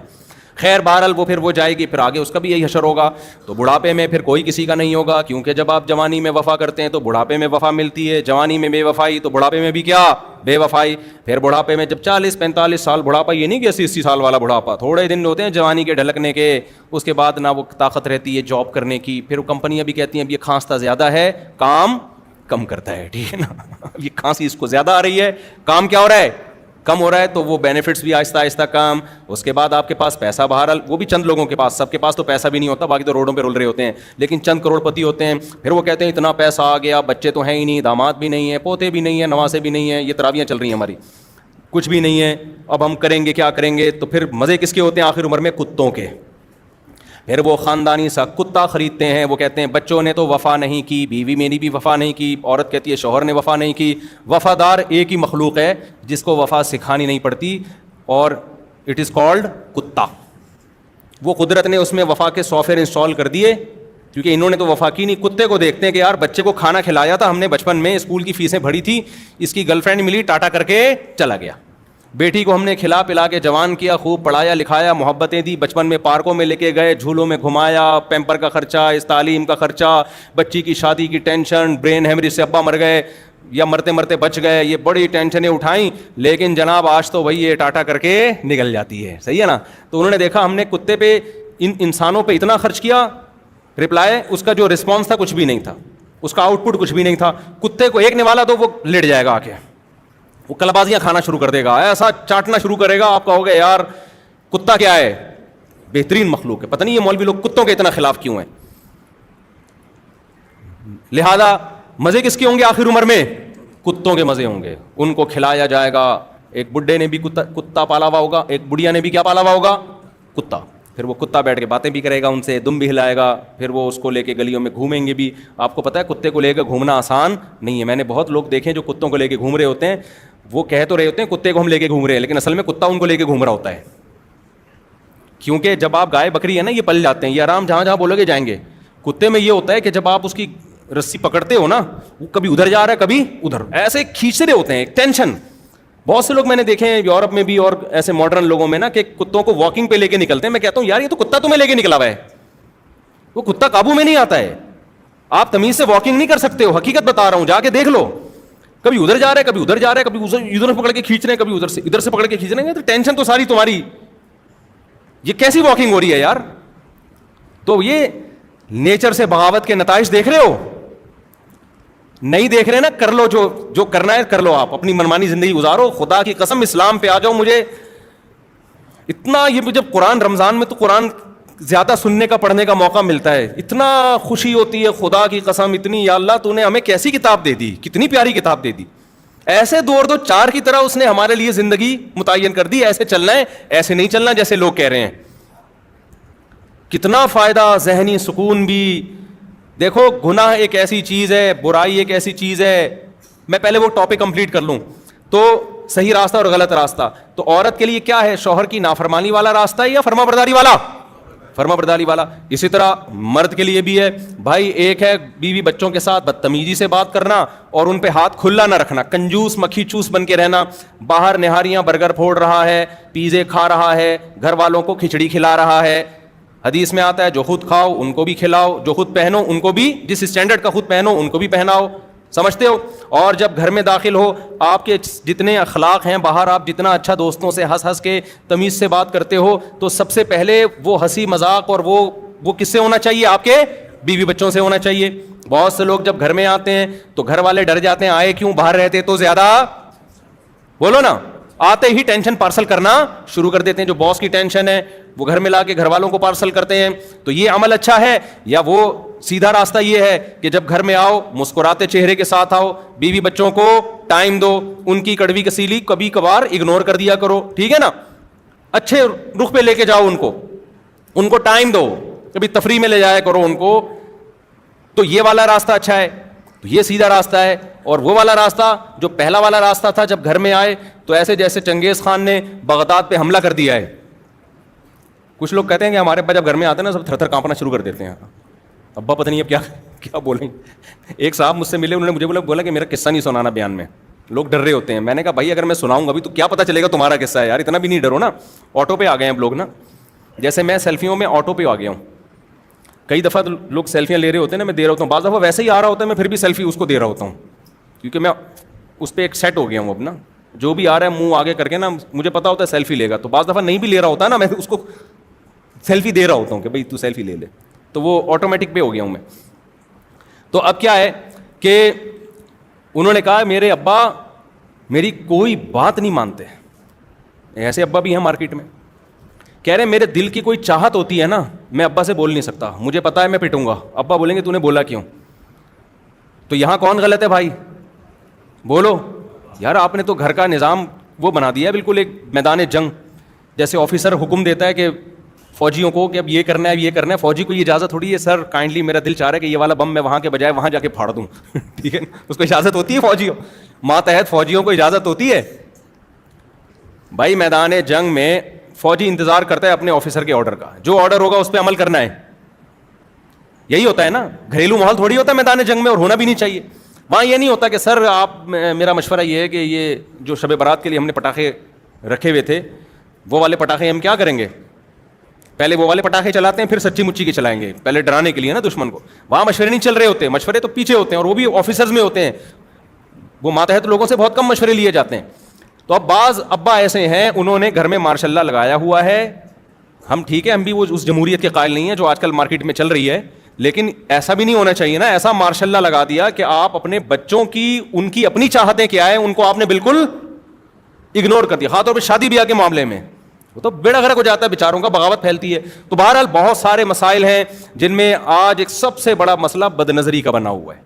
خیر بہرحال وہ جائے گی, پھر آگے اس کا بھی یہی حشر ہوگا. تو بڑھاپے میں پھر کوئی کسی کا نہیں ہوگا, کیونکہ جب آپ جوانی میں وفا کرتے ہیں تو بڑھاپے میں وفا ملتی ہے. جوانی میں بے وفائی تو بڑھاپے میں بھی کیا؟ بے وفائی. پھر بڑھاپے میں جب 40-45 سال بڑھاپا, یہ نہیں کہ 80 سال والا بڑھاپا, تھوڑے دن ہوتے ہیں جوانی کے ڈھلکنے کے. اس کے بعد نہ وہ طاقت رہتی ہے جاب کرنے کی. پھر کمپنیاں بھی کہتی ہیں اب یہ کھانستا زیادہ ہے, کام کم کرتا ہے. ٹھیک ہے نا, یہ کھانسی اس کو زیادہ آ رہی ہے, کام کیا ہو رہا ہے؟ کم ہو رہا ہے. تو وہ بینیفٹس بھی آہستہ آہستہ کم. اس کے بعد آپ کے پاس پیسہ بہرحال, وہ بھی چند لوگوں کے پاس, سب کے پاس تو پیسہ بھی نہیں ہوتا, باقی تو روڈوں پہ رول رہے ہوتے ہیں, لیکن چند کروڑ پتی ہوتے ہیں. پھر وہ کہتے ہیں اتنا پیسہ آ گیا, بچے تو ہیں ہی نہیں, داماد بھی نہیں ہے, پوتے بھی نہیں ہیں, نواسے بھی نہیں ہیں, یہ تراویاں چل رہی ہیں ہماری, کچھ بھی نہیں ہے, اب ہم کریں گے کیا کریں گے. تو پھر مزے کس کے ہوتے ہیں آخر عمر میں؟ کتوں کے. پھر وہ خاندانی سا کتا خریدتے ہیں. وہ کہتے ہیں بچوں نے تو وفا نہیں کی, بیوی میری بھی وفا نہیں کی, عورت کہتی ہے شوہر نے وفا نہیں کی. وفادار ایک ہی مخلوق ہے جس کو وفا سکھانی نہیں پڑتی, اور اٹ از کالڈ کتا. وہ قدرت نے اس میں وفا کے سافٹ ویئر انسٹال کر دیے, کیونکہ انہوں نے تو وفا کی نہیں. کتے کو دیکھتے ہیں کہ یار بچے کو کھانا کھلایا تھا ہم نے بچپن میں, اسکول کی فیسیں بھری تھی, اس کی گرل فرینڈ ملی, ٹاٹا کر کے چلا گیا. بیٹی کو ہم نے کھلا پلا کے جوان کیا, خوب پڑھایا لکھایا, محبتیں دی, بچپن میں پارکوں میں لے کے گئے, جھولوں میں گھمایا, پیمپر کا خرچہ, اس تعلیم کا خرچہ, بچی کی شادی کی ٹینشن, برین ہیمریج سے ابا مر گئے یا مرتے مرتے بچ گئے, یہ بڑی ٹینشنیں اٹھائیں. لیکن جناب آج تو وہی یہ ٹاٹا کر کے نکل جاتی ہے, صحیح ہے نا. تو انہوں نے دیکھا ہم نے کتے پہ, ان انسانوں پہ اتنا خرچ کیا, رپلائی اس کا جو رسپانس تھا کچھ بھی نہیں تھا, اس کا آؤٹ پٹ کچھ بھی نہیں تھا. کتے کو ایک نوالا تو وہ لیٹ جائے گا آ کے, وہ کلبازیاں کھانا شروع کر دے گا, ایسا چاٹنا شروع کرے گا, آپ کہو گے یار کتا کیا ہے, بہترین مخلوق ہے, پتہ نہیں یہ مولوی لوگ کتوں کے اتنا خلاف کیوں ہیں. لہذا مزے کس کے ہوں گے آخر عمر میں؟ کتوں کے مزے ہوں گے. ان کو کھلایا جائے گا. ایک بڈھے نے بھی کتا پالا ہوا ہوگا, ایک بڑھیا نے بھی کیا پالا ہوا ہوگا؟ کتا. پھر وہ کتا بیٹھ کے باتیں بھی کرے گا ان سے, دم بھی ہلائے گا, پھر وہ اس کو لے کے گلیوں میں گھومیں گے بھی. آپ کو پتہ ہے کتے کو لے کے گھومنا آسان نہیں ہے. میں نے بہت لوگ دیکھے جو کتوں کو لے کے گھوم رہے ہوتے ہیں, وہ کہہ تو رہے ہوتے ہیں کتے کو ہم لے کے گھوم رہے ہیں, لیکن اصل میں کتا ان کو لے کے گھوم رہا ہوتا ہے. کیونکہ جب آپ گائے بکری ہے نا, یہ پل جاتے ہیں, یہ آرام جہاں جہاں بولو گے جائیں گے. کتے میں یہ ہوتا ہے کہ جب آپ اس کی رسی پکڑتے ہو نا, وہ کبھی ادھر جا رہا ہے کبھی ادھر, ایسے کھینچ رہے ہوتے ہیں, ٹینشن. بہت سے لوگ میں نے دیکھے ہیں یورپ میں بھی اور ایسے ماڈرن لوگوں میں نا, کہ کتوں کو واکنگ پہ لے کے نکلتے ہیں. میں کہتا ہوں یار یہ تو کتا تمہیں لے کے نکلا ہوا ہے, وہ کتا قابو میں نہیں آتا ہے. آپ تمیز سے واکنگ نہیں کر سکتے ہو, حقیقت بتا رہا ہوں, جا کے دیکھ لو. کبھی ادھر جا رہا ہے کبھی ادھر جا رہا ہے, کبھی ادھر پکڑ کے کھینچ رہے ہیں, کبھی ادھر سے پکڑ کے کھینچ رہے ہیں. تو ٹینشن تو ساری تمہاری, یہ کیسی واکنگ ہو رہی ہے یار؟ تو یہ نیچر سے بغاوت کے نتائج دیکھ رہے ہو؟ نہیں دیکھ رہے نا, کر لو جو کرنا ہے کر لو, آپ اپنی منمانی زندگی گزارو. خدا کی قسم اسلام پہ آ جاؤ. مجھے اتنا, یہ جب قرآن رمضان میں تو قرآن زیادہ سننے کا پڑھنے کا موقع ملتا ہے, اتنا خوشی ہوتی ہے خدا کی قسم اتنی, یا اللہ تو نے ہمیں کیسی کتاب دے دی, کتنی پیاری کتاب دے دی. ایسے 2 اور 2 4 کی طرح اس نے ہمارے لیے زندگی متعین کر دی. ایسے چلنا ہے, ایسے نہیں چلنا جیسے لوگ کہہ رہے ہیں. کتنا فائدہ, ذہنی سکون بھی. دیکھو گناہ ایک ایسی چیز ہے, برائی ایک ایسی چیز ہے. میں پہلے وہ ٹاپک کمپلیٹ کر لوں. تو صحیح راستہ اور غلط راستہ, تو عورت کے لیے کیا ہے؟ شوہر کی نافرمانی والا راستہ ہے یا فرما برداری والا؟ فرما برداری والا. اسی طرح مرد کے لیے بھی ہے بھائی. ایک ہے بیوی بچوں کے ساتھ بدتمیزی سے بات کرنا اور ان پہ ہاتھ کھلا نہ رکھنا, کنجوس مکھی چوس بن کے رہنا. باہر نہاریاں برگر پھوڑ رہا ہے, پیزے کھا رہا ہے, گھر والوں کو کھچڑی کھلا رہا ہے. حدیث میں آتا ہے جو خود کھاؤ ان کو بھی کھلاؤ, جو خود پہنو ان کو بھی, جس اسٹینڈرڈ کا خود پہنو ان کو بھی پہناؤ. سمجھتے ہو؟ اور جب گھر میں داخل ہو, آپ کے جتنے اخلاق ہیں باہر, آپ جتنا اچھا دوستوں سے ہنس ہنس کے تمیز سے بات کرتے ہو, تو سب سے پہلے وہ ہنسی مذاق اور وہ کس سے ہونا چاہیے؟ آپ کے بیوی بچوں سے ہونا چاہیے. بہت سے لوگ جب گھر میں آتے ہیں تو گھر والے ڈر جاتے ہیں, آئے کیوں, باہر رہتے تو زیادہ, بولو نا, آتے ہی ٹینشن پارسل کرنا شروع کر دیتے ہیں. جو باس کی ٹینشن ہے وہ گھر میں لا کے گھر والوں کو پارسل کرتے ہیں. تو یہ عمل اچھا ہے؟ یا وہ سیدھا راستہ یہ ہے کہ جب گھر میں آؤ مسکراتے چہرے کے ساتھ آؤ, بیوی بچوں کو ٹائم دو, ان کی کڑوی کسیلی کبھی کبھار اگنور کر دیا کرو, ٹھیک ہے نا, اچھے رخ پہ لے کے جاؤ ان کو ٹائم دو, کبھی تفریح میں لے جایا کرو ان کو. تو یہ والا راستہ اچھا ہے, تو یہ سیدھا راستہ ہے. اور وہ والا راستہ جو پہلا والا راستہ تھا, جب گھر میں آئے تو ایسے جیسے چنگیز خان نے بغداد پہ حملہ کر دیا ہے. کچھ لوگ کہتے ہیں کہ ہمارے ابا جب گھر میں آتے ہیں نا سب تھر تھر کانپنا شروع کر دیتے ہیں. ابا پتہ نہیں اب کیا بولیں. ایک صاحب مجھ سے ملے, انہوں نے مجھے بولا کہ میرا قصہ نہیں سنانا بیان میں, لوگ ڈر رہے ہوتے ہیں. میں نے کہا بھائی اگر میں سناؤں گا بھی تو کیا پتہ چلے گا تمہارا قصہ ہے, یار اتنا بھی نہیں ڈرو نا. آٹو پہ آ گئے ہیں اب لوگ نا, جیسے میں سیلفیوں میں آٹو پہ آ گیا ہوں. کئی دفعہ لوگ سیلفیاں لے رہے ہوتے ہیں نا, میں دے رہا ہوتا ہوں. بعض دفعہ ویسے ہی آ رہا ہوتا ہے, میں پھر بھی سیلفی اس کو دے رہا ہوتا ہوں, کیونکہ میں اس پہ ایک سیٹ ہو گیا ہوں اب نا. جو بھی آ رہا ہے منہ آگے کر کے نا, مجھے پتا ہوتا ہے سیلفی لے گا. تو بعض دفعہ نہیں بھی لے رہا ہوتا ہے نا, میں اس کو سیلفی دے رہا ہوتا ہوں کہ بھائی تو سیلفی لے لے. تو وہ آٹومیٹک پہ ہو گیا ہوں میں. تو اب کیا ہے کہ انہوں نے کہا میرے ابا میری کوئی بات نہیں مانتے. ایسے ابا بھی ہیں مارکیٹ میں. کہہ رہے میرے دل کی کوئی چاہت ہوتی ہے نا, میں ابا سے بول نہیں سکتا, مجھے پتا ہے میں پٹوں گا. ابا بولیں گے تو نے بولا کیوں؟ تو یہاں کون غلط ہے بھائی؟ بولو یار. آپ نے تو گھر کا نظام وہ بنا دیا ہے بالکل ایک میدان جنگ. جیسے آفیسر حکم دیتا ہے کہ فوجیوں کو کہ اب یہ کرنا ہے, یہ کرنا ہے. فوجی کو یہ اجازت تھوڑی ہے, سر کائنڈلی میرا دل چاہ رہا ہے کہ یہ والا بم میں وہاں کے بجائے وہاں جا کے پھاڑ دوں. ٹھیک ہے, اس کو اجازت ہوتی ہے فوجیوں, ماتحت فوجیوں کو اجازت ہوتی ہے. بھائی میدان جنگ میں فوجی انتظار کرتا ہے اپنے آفیسر کے آرڈر کا, جو آرڈر ہوگا اس پہ عمل کرنا ہے. یہی ہوتا ہے نا, گھریلو ماحول تھوڑی ہوتا ہے میدان جنگ میں, اور ہونا بھی نہیں چاہیے. وہاں یہ نہیں ہوتا کہ سر آپ, میرا مشورہ یہ ہے کہ یہ جو شب برات کے لیے ہم نے پٹاخے رکھے ہوئے تھے وہ والے پٹاخے ہم کیا کریں گے, پہلے وہ والے پٹاخے چلاتے ہیں پھر سچی مچی کے چلائیں گے, پہلے ڈرانے کے لیے نا دشمن کو. وہاں مشورے نہیں چل رہے ہوتے, مشورے تو پیچھے ہوتے ہیں, اور وہ بھی آفیسرز میں ہوتے ہیں. وہ ماتحت لوگوں سے بہت کم مشورے لیے جاتے ہیں. تو اب بعض ابا ایسے ہیں, انہوں نے گھر میں ماشاء اللہ لگایا ہوا ہے. ہم ٹھیک ہے, ہم بھی وہ اس جمہوریت کے قائل نہیں ہیں جو آج کل مارکیٹ میں چل رہی ہے, لیکن ایسا بھی نہیں ہونا چاہیے نا. ایسا ماشاء اللہ لگا دیا کہ آپ اپنے بچوں کی, ان کی اپنی چاہتیں کیا ہے ان کو آپ نے بالکل اگنور کر دیا. خاص طور پہ شادی بیاہ کے معاملے میں وہ تو بیڑا غرق ہو جاتا ہے بیچاروں کا, بغاوت پھیلتی ہے. تو بہرحال بہت سارے مسائل ہیں جن میں آج ایک سب سے بڑا مسئلہ بد نظری کا بنا ہوا ہے.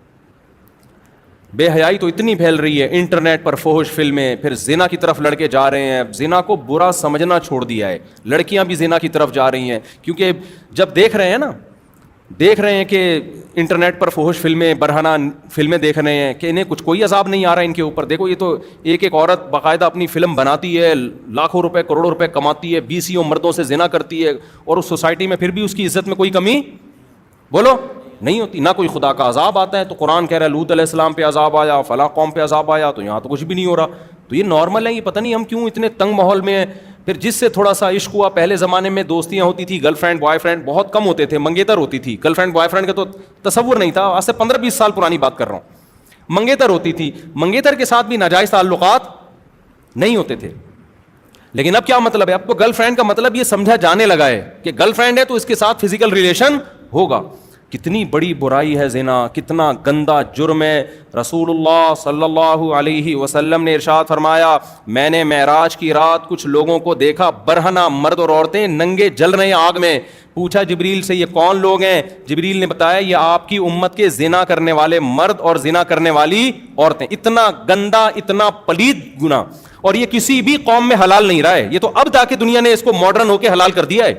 بے حیائی تو اتنی پھیل رہی ہے, انٹرنیٹ پر فحش فلمیں, پھر زنا کی طرف لڑکے جا رہے ہیں. زنا کو برا سمجھنا چھوڑ دیا ہے, لڑکیاں بھی زنا کی طرف جا رہی ہیں, کیونکہ جب دیکھ رہے ہیں کہ انٹرنیٹ پر فحش فلمیں, برہنہ فلمیں دیکھ رہے ہیں کہ انہیں کچھ کوئی عذاب نہیں آ رہا ہے ان کے اوپر. دیکھو یہ تو ایک عورت باقاعدہ اپنی فلم بناتی ہے, لاکھوں روپے کروڑوں روپے کماتی ہے, 20 مردوں سے زنا کرتی ہے, اور اس سوسائٹی میں پھر بھی اس کی عزت میں کوئی کمی بولو نہیں ہوتی, نہ کوئی خدا کا عذاب آتا ہے. تو قرآن کہہ رہا ہے لوط علیہ السلام پہ عذاب آیا, فلاں قوم پہ عذاب آیا, تو یہاں تو کچھ بھی نہیں ہو رہا. تو یہ نارمل ہے, یہ پتہ نہیں ہم کیوں اتنے تنگ ماحول میں ہیں. پھر جس سے تھوڑا سا عشق ہوا, پہلے زمانے میں دوستیاں ہوتی تھی, گرل فرینڈ بوائے فرینڈ بہت کم ہوتے تھے, منگیتر ہوتی تھی. گرل فرینڈ بوائے فرینڈ کا تو تصور نہیں تھا, آج سے 15-20 سال پرانی بات کر رہا ہوں. منگیتر ہوتی تھی, منگیتر کے ساتھ بھی ناجائز تعلقات نہیں ہوتے تھے. لیکن اب کیا مطلب ہے, اب کو گرل فرینڈ کا مطلب یہ سمجھا جانے لگا ہے کہ گرل فرینڈ ہے تو اس کے ساتھ فزیکل ریلیشن ہوگا. کتنی بڑی برائی ہے زنا, کتنا گندا جرم ہے. رسول اللہ صلی اللہ علیہ وسلم نے ارشاد فرمایا, میں نے معراج کی رات کچھ لوگوں کو دیکھا, برہنہ مرد اور عورتیں ننگے جل رہے ہیں آگ میں. پوچھا جبریل سے یہ کون لوگ ہیں؟ جبریل نے بتایا یہ آپ کی امت کے زنا کرنے والے مرد اور زنا کرنے والی عورتیں. اتنا گندا, اتنا پلید گناہ, اور یہ کسی بھی قوم میں حلال نہیں رہا ہے. یہ تو اب جا کے دنیا نے اس کو ماڈرن ہو کے حلال کر دیا ہے.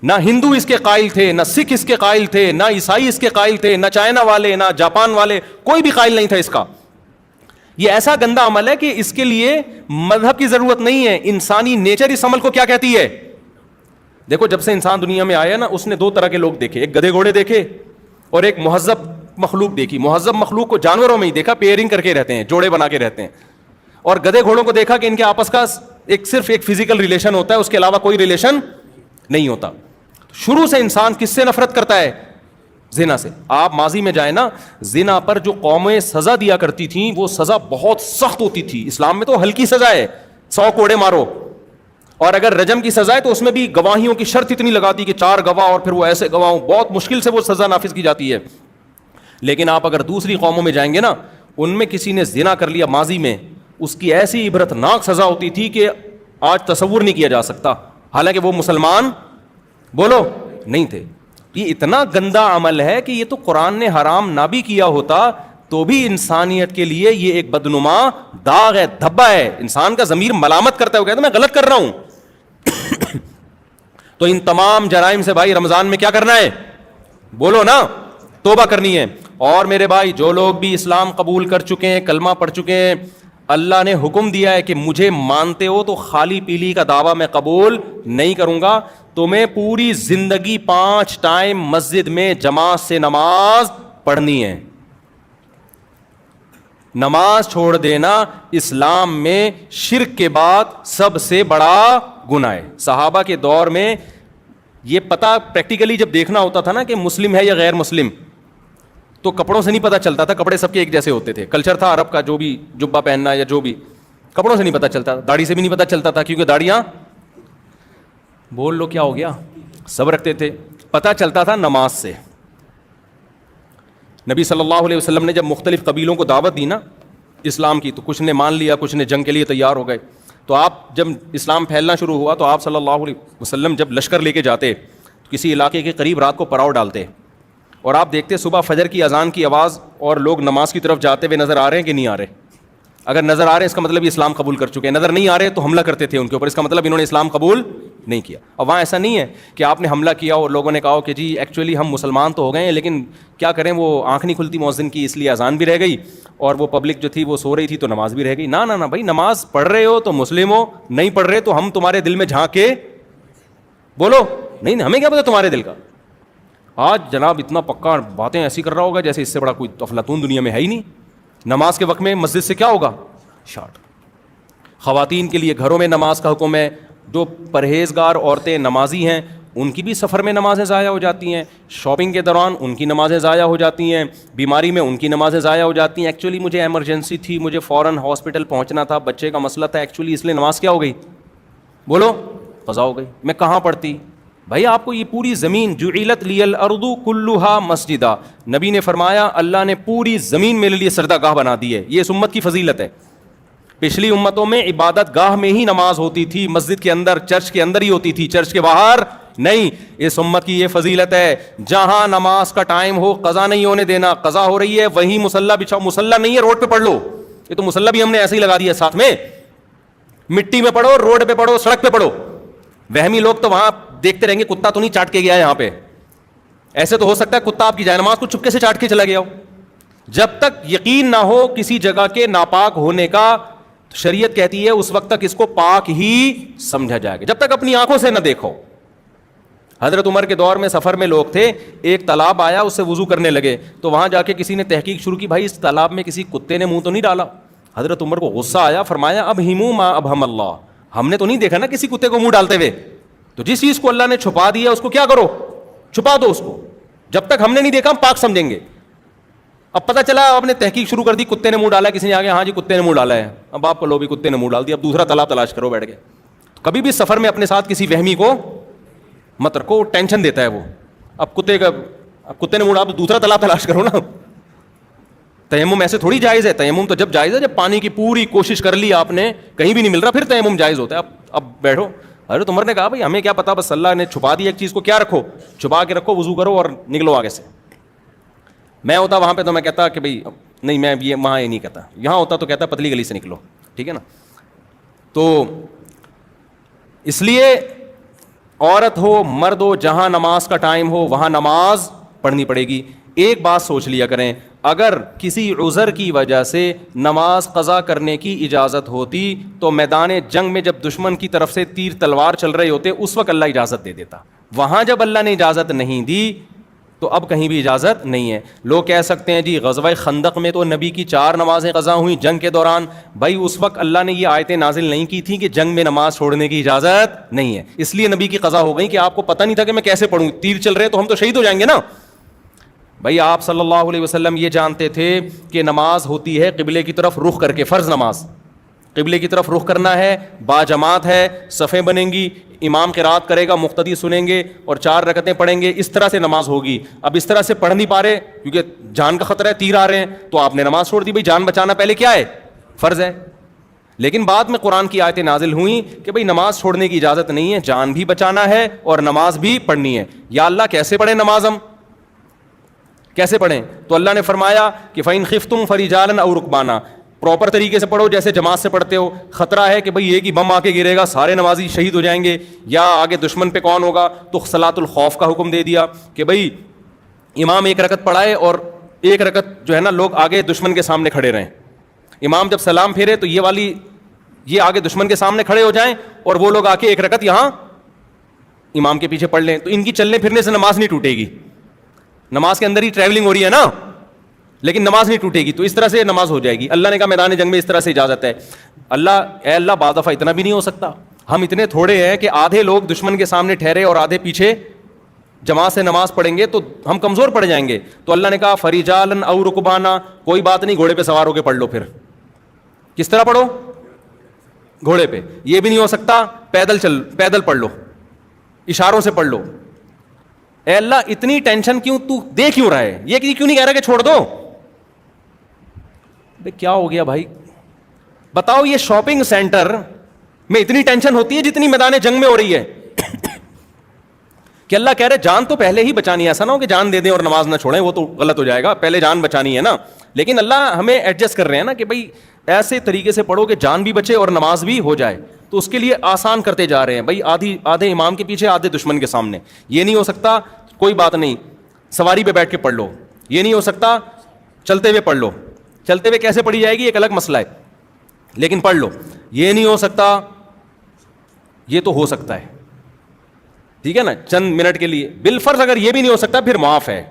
نہ ہندو اس کے قائل تھے, نہ سکھ اس کے قائل تھے, نہ عیسائی اس کے قائل تھے, نہ چائنا والے, نہ جاپان والے, کوئی بھی قائل نہیں تھا اس کا. یہ ایسا گندا عمل ہے کہ اس کے لیے مذہب کی ضرورت نہیں ہے. انسانی نیچر اس عمل کو کیا کہتی ہے. دیکھو جب سے انسان دنیا میں آیا نا, اس نے 2 طرح کے لوگ دیکھے, ایک گدھے گھوڑے دیکھے اور ایک مہذب مخلوق دیکھی. مہذب مخلوق کو جانوروں میں ہی دیکھا, پیئرنگ کر کے رہتے ہیں, جوڑے بنا کے رہتے ہیں. اور گدھے گھوڑوں کو دیکھا کہ ان کے آپس کا صرف ایک فزیکل ریلیشن ہوتا ہے, اس کے علاوہ کوئی ریلیشن نہیں ہوتا. شروع سے انسان کس سے نفرت کرتا ہے؟ زنا سے. آپ ماضی میں جائیں نا, زنا پر جو قومیں سزا دیا کرتی تھیں وہ سزا بہت سخت ہوتی تھی. اسلام میں تو ہلکی سزا ہے, 100 کوڑے مارو, اور اگر رجم کی سزا ہے تو اس میں بھی گواہیوں کی شرط اتنی لگاتی کہ 4 گواہ اور پھر وہ ایسے گواہ, بہت مشکل سے وہ سزا نافذ کی جاتی ہے. لیکن آپ اگر دوسری قوموں میں جائیں گے نا, ان میں کسی نے زنا کر لیا ماضی میں, اس کی ایسی عبرتناک سزا ہوتی تھی کہ آج تصور نہیں کیا جا سکتا, حالانکہ وہ مسلمان بولو نہیں تھے. یہ اتنا گندا عمل ہے کہ یہ تو قرآن نے حرام نہ بھی کیا ہوتا تو بھی انسانیت کے لیے یہ ایک بدنما داغ ہے, دھبا ہے. انسان کا ضمیر ملامت کرتا ہے, وہ کہتا ہے میں غلط کر رہا ہوں. تو ان تمام جرائم سے بھائی رمضان میں کیا کرنا ہے؟ بولو نا, توبہ کرنی ہے. اور میرے بھائی جو لوگ بھی اسلام قبول کر چکے ہیں, کلمہ پڑھ چکے ہیں, اللہ نے حکم دیا ہے کہ مجھے مانتے ہو تو خالی پیلی کا دعویٰ میں قبول نہیں کروں گا. تمہیں پوری زندگی 5 ٹائم مسجد میں جماعت سے نماز پڑھنی ہے. نماز چھوڑ دینا اسلام میں شرک کے بعد سب سے بڑا گناہ ہے. صحابہ کے دور میں یہ پتہ پریکٹیکلی جب دیکھنا ہوتا تھا نا کہ مسلم ہے یا غیر مسلم, تو کپڑوں سے نہیں پتہ چلتا تھا. کپڑے سب کے ایک جیسے ہوتے تھے, کلچر تھا عرب کا, جو بھی جبہ پہننا یا جو بھی, کپڑوں سے نہیں پتہ چلتا, داڑھی سے بھی نہیں پتہ چلتا تھا, کیونکہ داڑیاں بول لو کیا ہو گیا سب رکھتے تھے. پتہ چلتا تھا نماز سے. نبی صلی اللہ علیہ وسلم نے جب مختلف قبیلوں کو دعوت دی نا اسلام کی, تو کچھ نے مان لیا, کچھ نے جنگ کے لیے تیار ہو گئے. تو آپ جب اسلام پھیلنا شروع ہوا تو آپ صلی اللہ علیہ وسلم جب لشکر لے کے جاتے تو کسی علاقے کے قریب رات کو پڑاؤ ڈالتے, اور آپ دیکھتے صبح فجر کی اذان کی آواز اور لوگ نماز کی طرف جاتے ہوئے نظر آ رہے ہیں کہ نہیں آ رہے. اگر نظر آ رہے ہیں اس کا مطلب یہ اسلام قبول کر چکے ہیں, نظر نہیں آ رہے تو حملہ کرتے تھے ان کے اوپر, اس کا مطلب انہوں نے اسلام قبول نہیں کیا. اور وہاں ایسا نہیں ہے کہ آپ نے حملہ کیا اور لوگوں نے کہا کہ جی ایکچولی ہم مسلمان تو ہو گئے ہیں لیکن کیا کریں, وہ آنکھ نہیں کھلتی مؤذن کی, اس لیے اذان بھی رہ گئی اور وہ پبلک جو تھی وہ سو رہی تھی تو نماز بھی رہ گئی. نہ نہ بھائی, نماز پڑھ رہے ہو تو مسلم ہو, نہیں پڑھ رہے تو ہم تمہارے دل میں جھانک کے بولو نہیں, ہمیں کیا پتا تمہارے دل کا. آج جناب اتنا پکا باتیں ایسی کر رہا ہوگا جیسے اس سے بڑا کوئی افلاطون دنیا میں ہے ہی نہیں. نماز کے وقت میں مسجد سے کیا ہوگا؟ شارٹ. خواتین کے لیے گھروں میں نماز کا حکم ہے. جو پرہیزگار عورتیں نمازی ہیں ان کی بھی سفر میں نمازیں ضائع ہو جاتی ہیں, شاپنگ کے دوران ان کی نمازیں ضائع ہو جاتی ہیں, بیماری میں ان کی نمازیں ضائع ہو جاتی ہیں. ایکچولی مجھے ایمرجنسی تھی, مجھے فوراً ہاسپٹل پہنچنا تھا, بچے کا مسئلہ تھا, ایکچولی اس لیے نماز کیا ہو گئی بولو قضا ہو گئی. میں کہاں پڑھتی بھائی؟ آپ کو یہ پوری زمین جعلت لی الارض کلھا مسجدا, نبی نے فرمایا اللہ نے پوری زمین میرے لیے سجدہ گاہ بنا دی ہے. یہ اس امت کی فضیلت ہے. پچھلی امتوں میں عبادت گاہ میں ہی نماز ہوتی تھی, مسجد کے اندر, چرچ کے اندر ہی ہوتی تھی, چرچ کے باہر نہیں. اس امت کی یہ فضیلت ہے, جہاں نماز کا ٹائم ہو قضا نہیں ہونے دینا. قضا ہو رہی ہے وہیں مصلی بچھاؤ, مصلی نہیں ہے روڈ پہ پڑھ لو. یہ تو مصلی بھی ہم نے ایسے ہی لگا دیا ساتھ میں, مٹی میں پڑھو, روڈ پہ پڑھو, سڑک پہ پڑھو. وہمی لوگ تو وہاں دیکھتے رہیں گے کتا تو نہیں چاٹ کے گیا یہاں پہ. ایسے تو ہو سکتا ہے کتا آپ کی جائے نماز کو چپکے سے چاٹ کے چلا گیا ہو. جب تک یقین نہ ہو کسی جگہ کے ناپاک ہونے کا, شریعت کہتی ہے اس وقت تک اس کو پاک ہی سمجھا جائے گا, جب تک اپنی آنکھوں سے نہ دیکھو. حضرت عمر کے دور میں سفر میں لوگ تھے, ایک تالاب آیا, اس سے وضو کرنے لگے, تو وہاں جا کے کسی نے تحقیق شروع کی, بھائی اس تالاب میں کسی کتے نے منہ تو نہیں ڈالا. حضرت عمر کو غصہ آیا, فرمایا اب ہمو ما ابہم اللہ, ہم نے تو نہیں دیکھا نا کسی کتے کو منہ ڈالتے ہوئے, تو جس چیز کو اللہ نے چھپا دیا اس کو کیا کرو, چھپا دو اس کو, جب تک ہم نے نہیں دیکھا ہم پاک سمجھیں گے. اب پتہ چلا آپ نے تحقیق شروع کر دی, کتے نے منہ ڈالا ہے, کسی نے آگے ہاں جی کتے نے منہ ڈالا ہے, اب آپ کو لو بھی کتے نے منہ ڈال دیا, اب دوسرا تالاب تلاش کرو بیٹھ کے. کبھی بھی سفر میں اپنے ساتھ کسی وہمی کو مت رکھو, ٹینشن دیتا ہے وہ. اب کتے نے منہ ڈالا, دوسرا تالاب تلاش کرو نا. تیمم ایسے تھوڑی جائز ہے, تیمم تو جب جائز ہے جب پانی کی پوری کوشش کر لی آپ نے, کہیں بھی نہیں مل رہا, پھر تیمم جائز ہوتا ہے. اب بیٹھو. حضرت عمر نے کہا بھائی ہمیں کیا پتا, بس اللہ نے چھپا دی ایک چیز کو, کیا رکھو, چھپا کے رکھو, وضو کرو اور نکلو آگے سے. میں ہوتا وہاں پہ تو میں کہتا کہ بھائی نہیں, میں یہ وہاں یہ نہیں کہتا, یہاں ہوتا تو کہتا پتلی گلی سے نکلو, ٹھیک ہے نا. تو اس لیے عورت ہو مرد ہو, جہاں نماز کا ٹائم ہو وہاں نماز پڑھنی پڑے گی. ایک بات سوچ لیا کریں, اگر کسی عذر کی وجہ سے نماز قضا کرنے کی اجازت ہوتی تو میدان جنگ میں جب دشمن کی طرف سے تیر تلوار چل رہے ہوتے اس وقت اللہ اجازت دے دیتا. وہاں جب اللہ نے اجازت نہیں دی تو اب کہیں بھی اجازت نہیں ہے. لوگ کہہ سکتے ہیں جی غزوہ خندق میں تو نبی کی 4 نمازیں قضا ہوئیں جنگ کے دوران. بھائی اس وقت اللہ نے یہ آیتیں نازل نہیں کی تھیں کہ جنگ میں نماز چھوڑنے کی اجازت نہیں ہے, اس لیے نبی کی قضا ہو گئی کہ آپ کو پتہ نہیں تھا کہ میں کیسے پڑھوں, تیر چل رہے تو ہم تو شہید ہو جائیں گے نا. بھائی آپ صلی اللہ علیہ وسلم یہ جانتے تھے کہ نماز ہوتی ہے قبلے کی طرف رخ کر کے, فرض نماز قبلے کی طرف رخ کرنا ہے, با جماعت ہے, صفیں بنیں گی, امام قرات کرے گا, مقتدی سنیں گے اور 4 رکعتیں پڑھیں گے, اس طرح سے نماز ہوگی. اب اس طرح سے پڑھ نہیں پا رہے کیونکہ جان کا خطرہ ہے, تیر آ رہے ہیں, تو آپ نے نماز چھوڑ دی. بھائی جان بچانا پہلے کیا ہے, فرض ہے. لیکن بعد میں قرآن کی آیتیں نازل ہوئیں کہ بھائی نماز چھوڑنے کی اجازت نہیں ہے, جان بھی بچانا ہے اور نماز بھی پڑھنی ہے. یا اللہ کیسے پڑھیں نماز, ہم کیسے پڑھیں؟ تو اللہ نے فرمایا کہ فَإِنْ خِفْتُمْ فَرِجَالًا أَوْ رُكْبَانًا, پراپر طریقے سے پڑھو جیسے جماعت سے پڑھتے ہو. خطرہ ہے کہ بھئی ایک ہی بم آ کے گرے گا, سارے نمازی شہید ہو جائیں گے, یا آگے دشمن پہ کون ہوگا, تو صلاۃ الخوف کا حکم دے دیا کہ بھئی امام 1 رکعت پڑھائے اور 1 رکعت جو ہے نا لوگ آگے دشمن کے سامنے کھڑے رہیں. امام جب سلام پھیرے تو یہ آگے دشمن کے سامنے کھڑے ہو جائیں اور وہ لوگ آ کے 1 رکعت یہاں امام کے پیچھے پڑھ لیں. تو ان کی چلنے پھرنے سے نماز نہیں ٹوٹے گی, نماز کے اندر ہی ٹریولنگ ہو رہی ہے نا, لیکن نماز نہیں ٹوٹے گی. تو اس طرح سے نماز ہو جائے گی. اللہ نے کہا میدان جنگ میں اس طرح سے اجازت ہے. اے اللہ بعض دفعہ اتنا بھی نہیں ہو سکتا, ہم اتنے تھوڑے ہیں کہ آدھے لوگ دشمن کے سامنے ٹھہرے اور آدھے پیچھے جماعت سے نماز پڑھیں گے تو ہم کمزور پڑ جائیں گے. تو اللہ نے کہا فریجالن او رکبانا, کوئی بات نہیں, گھوڑے پہ سوار ہو کے پڑھ لو. پھر کس طرح پڑھو, گھوڑے پہ. یہ بھی نہیں ہو سکتا, پیدل پڑھ لو, اشاروں سے پڑھ لو. اے اللہ اتنی ٹینشن کیوں, تو دے کیوں رہا ہے, یہ کیوں نہیں کہہ رہا کہ چھوڑ دو. کیا ہو گیا بھائی بتاؤ, یہ شاپنگ سینٹر میں اتنی ٹینشن ہوتی ہے جتنی میدان جنگ میں ہو رہی ہے کہ اللہ کہہ رہے جان تو پہلے ہی بچانی ہے. ایسا نہ ہو کہ جان دے دیں اور نماز نہ چھوڑیں, وہ تو غلط ہو جائے گا, پہلے جان بچانی ہے نا. لیکن اللہ ہمیں ایڈجسٹ کر رہے ہیں نا کہ بھائی ایسے طریقے سے پڑھو کہ جان بھی بچے اور نماز بھی ہو جائے. تو اس کے لیے آسان کرتے جا رہے ہیں. بھائی آدھے امام کے پیچھے, آدھے دشمن کے سامنے. یہ نہیں ہو سکتا, کوئی بات نہیں, سواری پہ بیٹھ کے پڑھ لو. یہ نہیں ہو سکتا, چلتے ہوئے پڑھ لو. چلتے ہوئے کیسے پڑھی جائے گی ایک الگ مسئلہ ہے, لیکن پڑھ لو. یہ نہیں ہو سکتا, یہ تو ہو سکتا ہے, ٹھیک ہے نا, چند منٹ کے لیے. بالفرض اگر یہ بھی نہیں ہو سکتا پھر معاف ہے.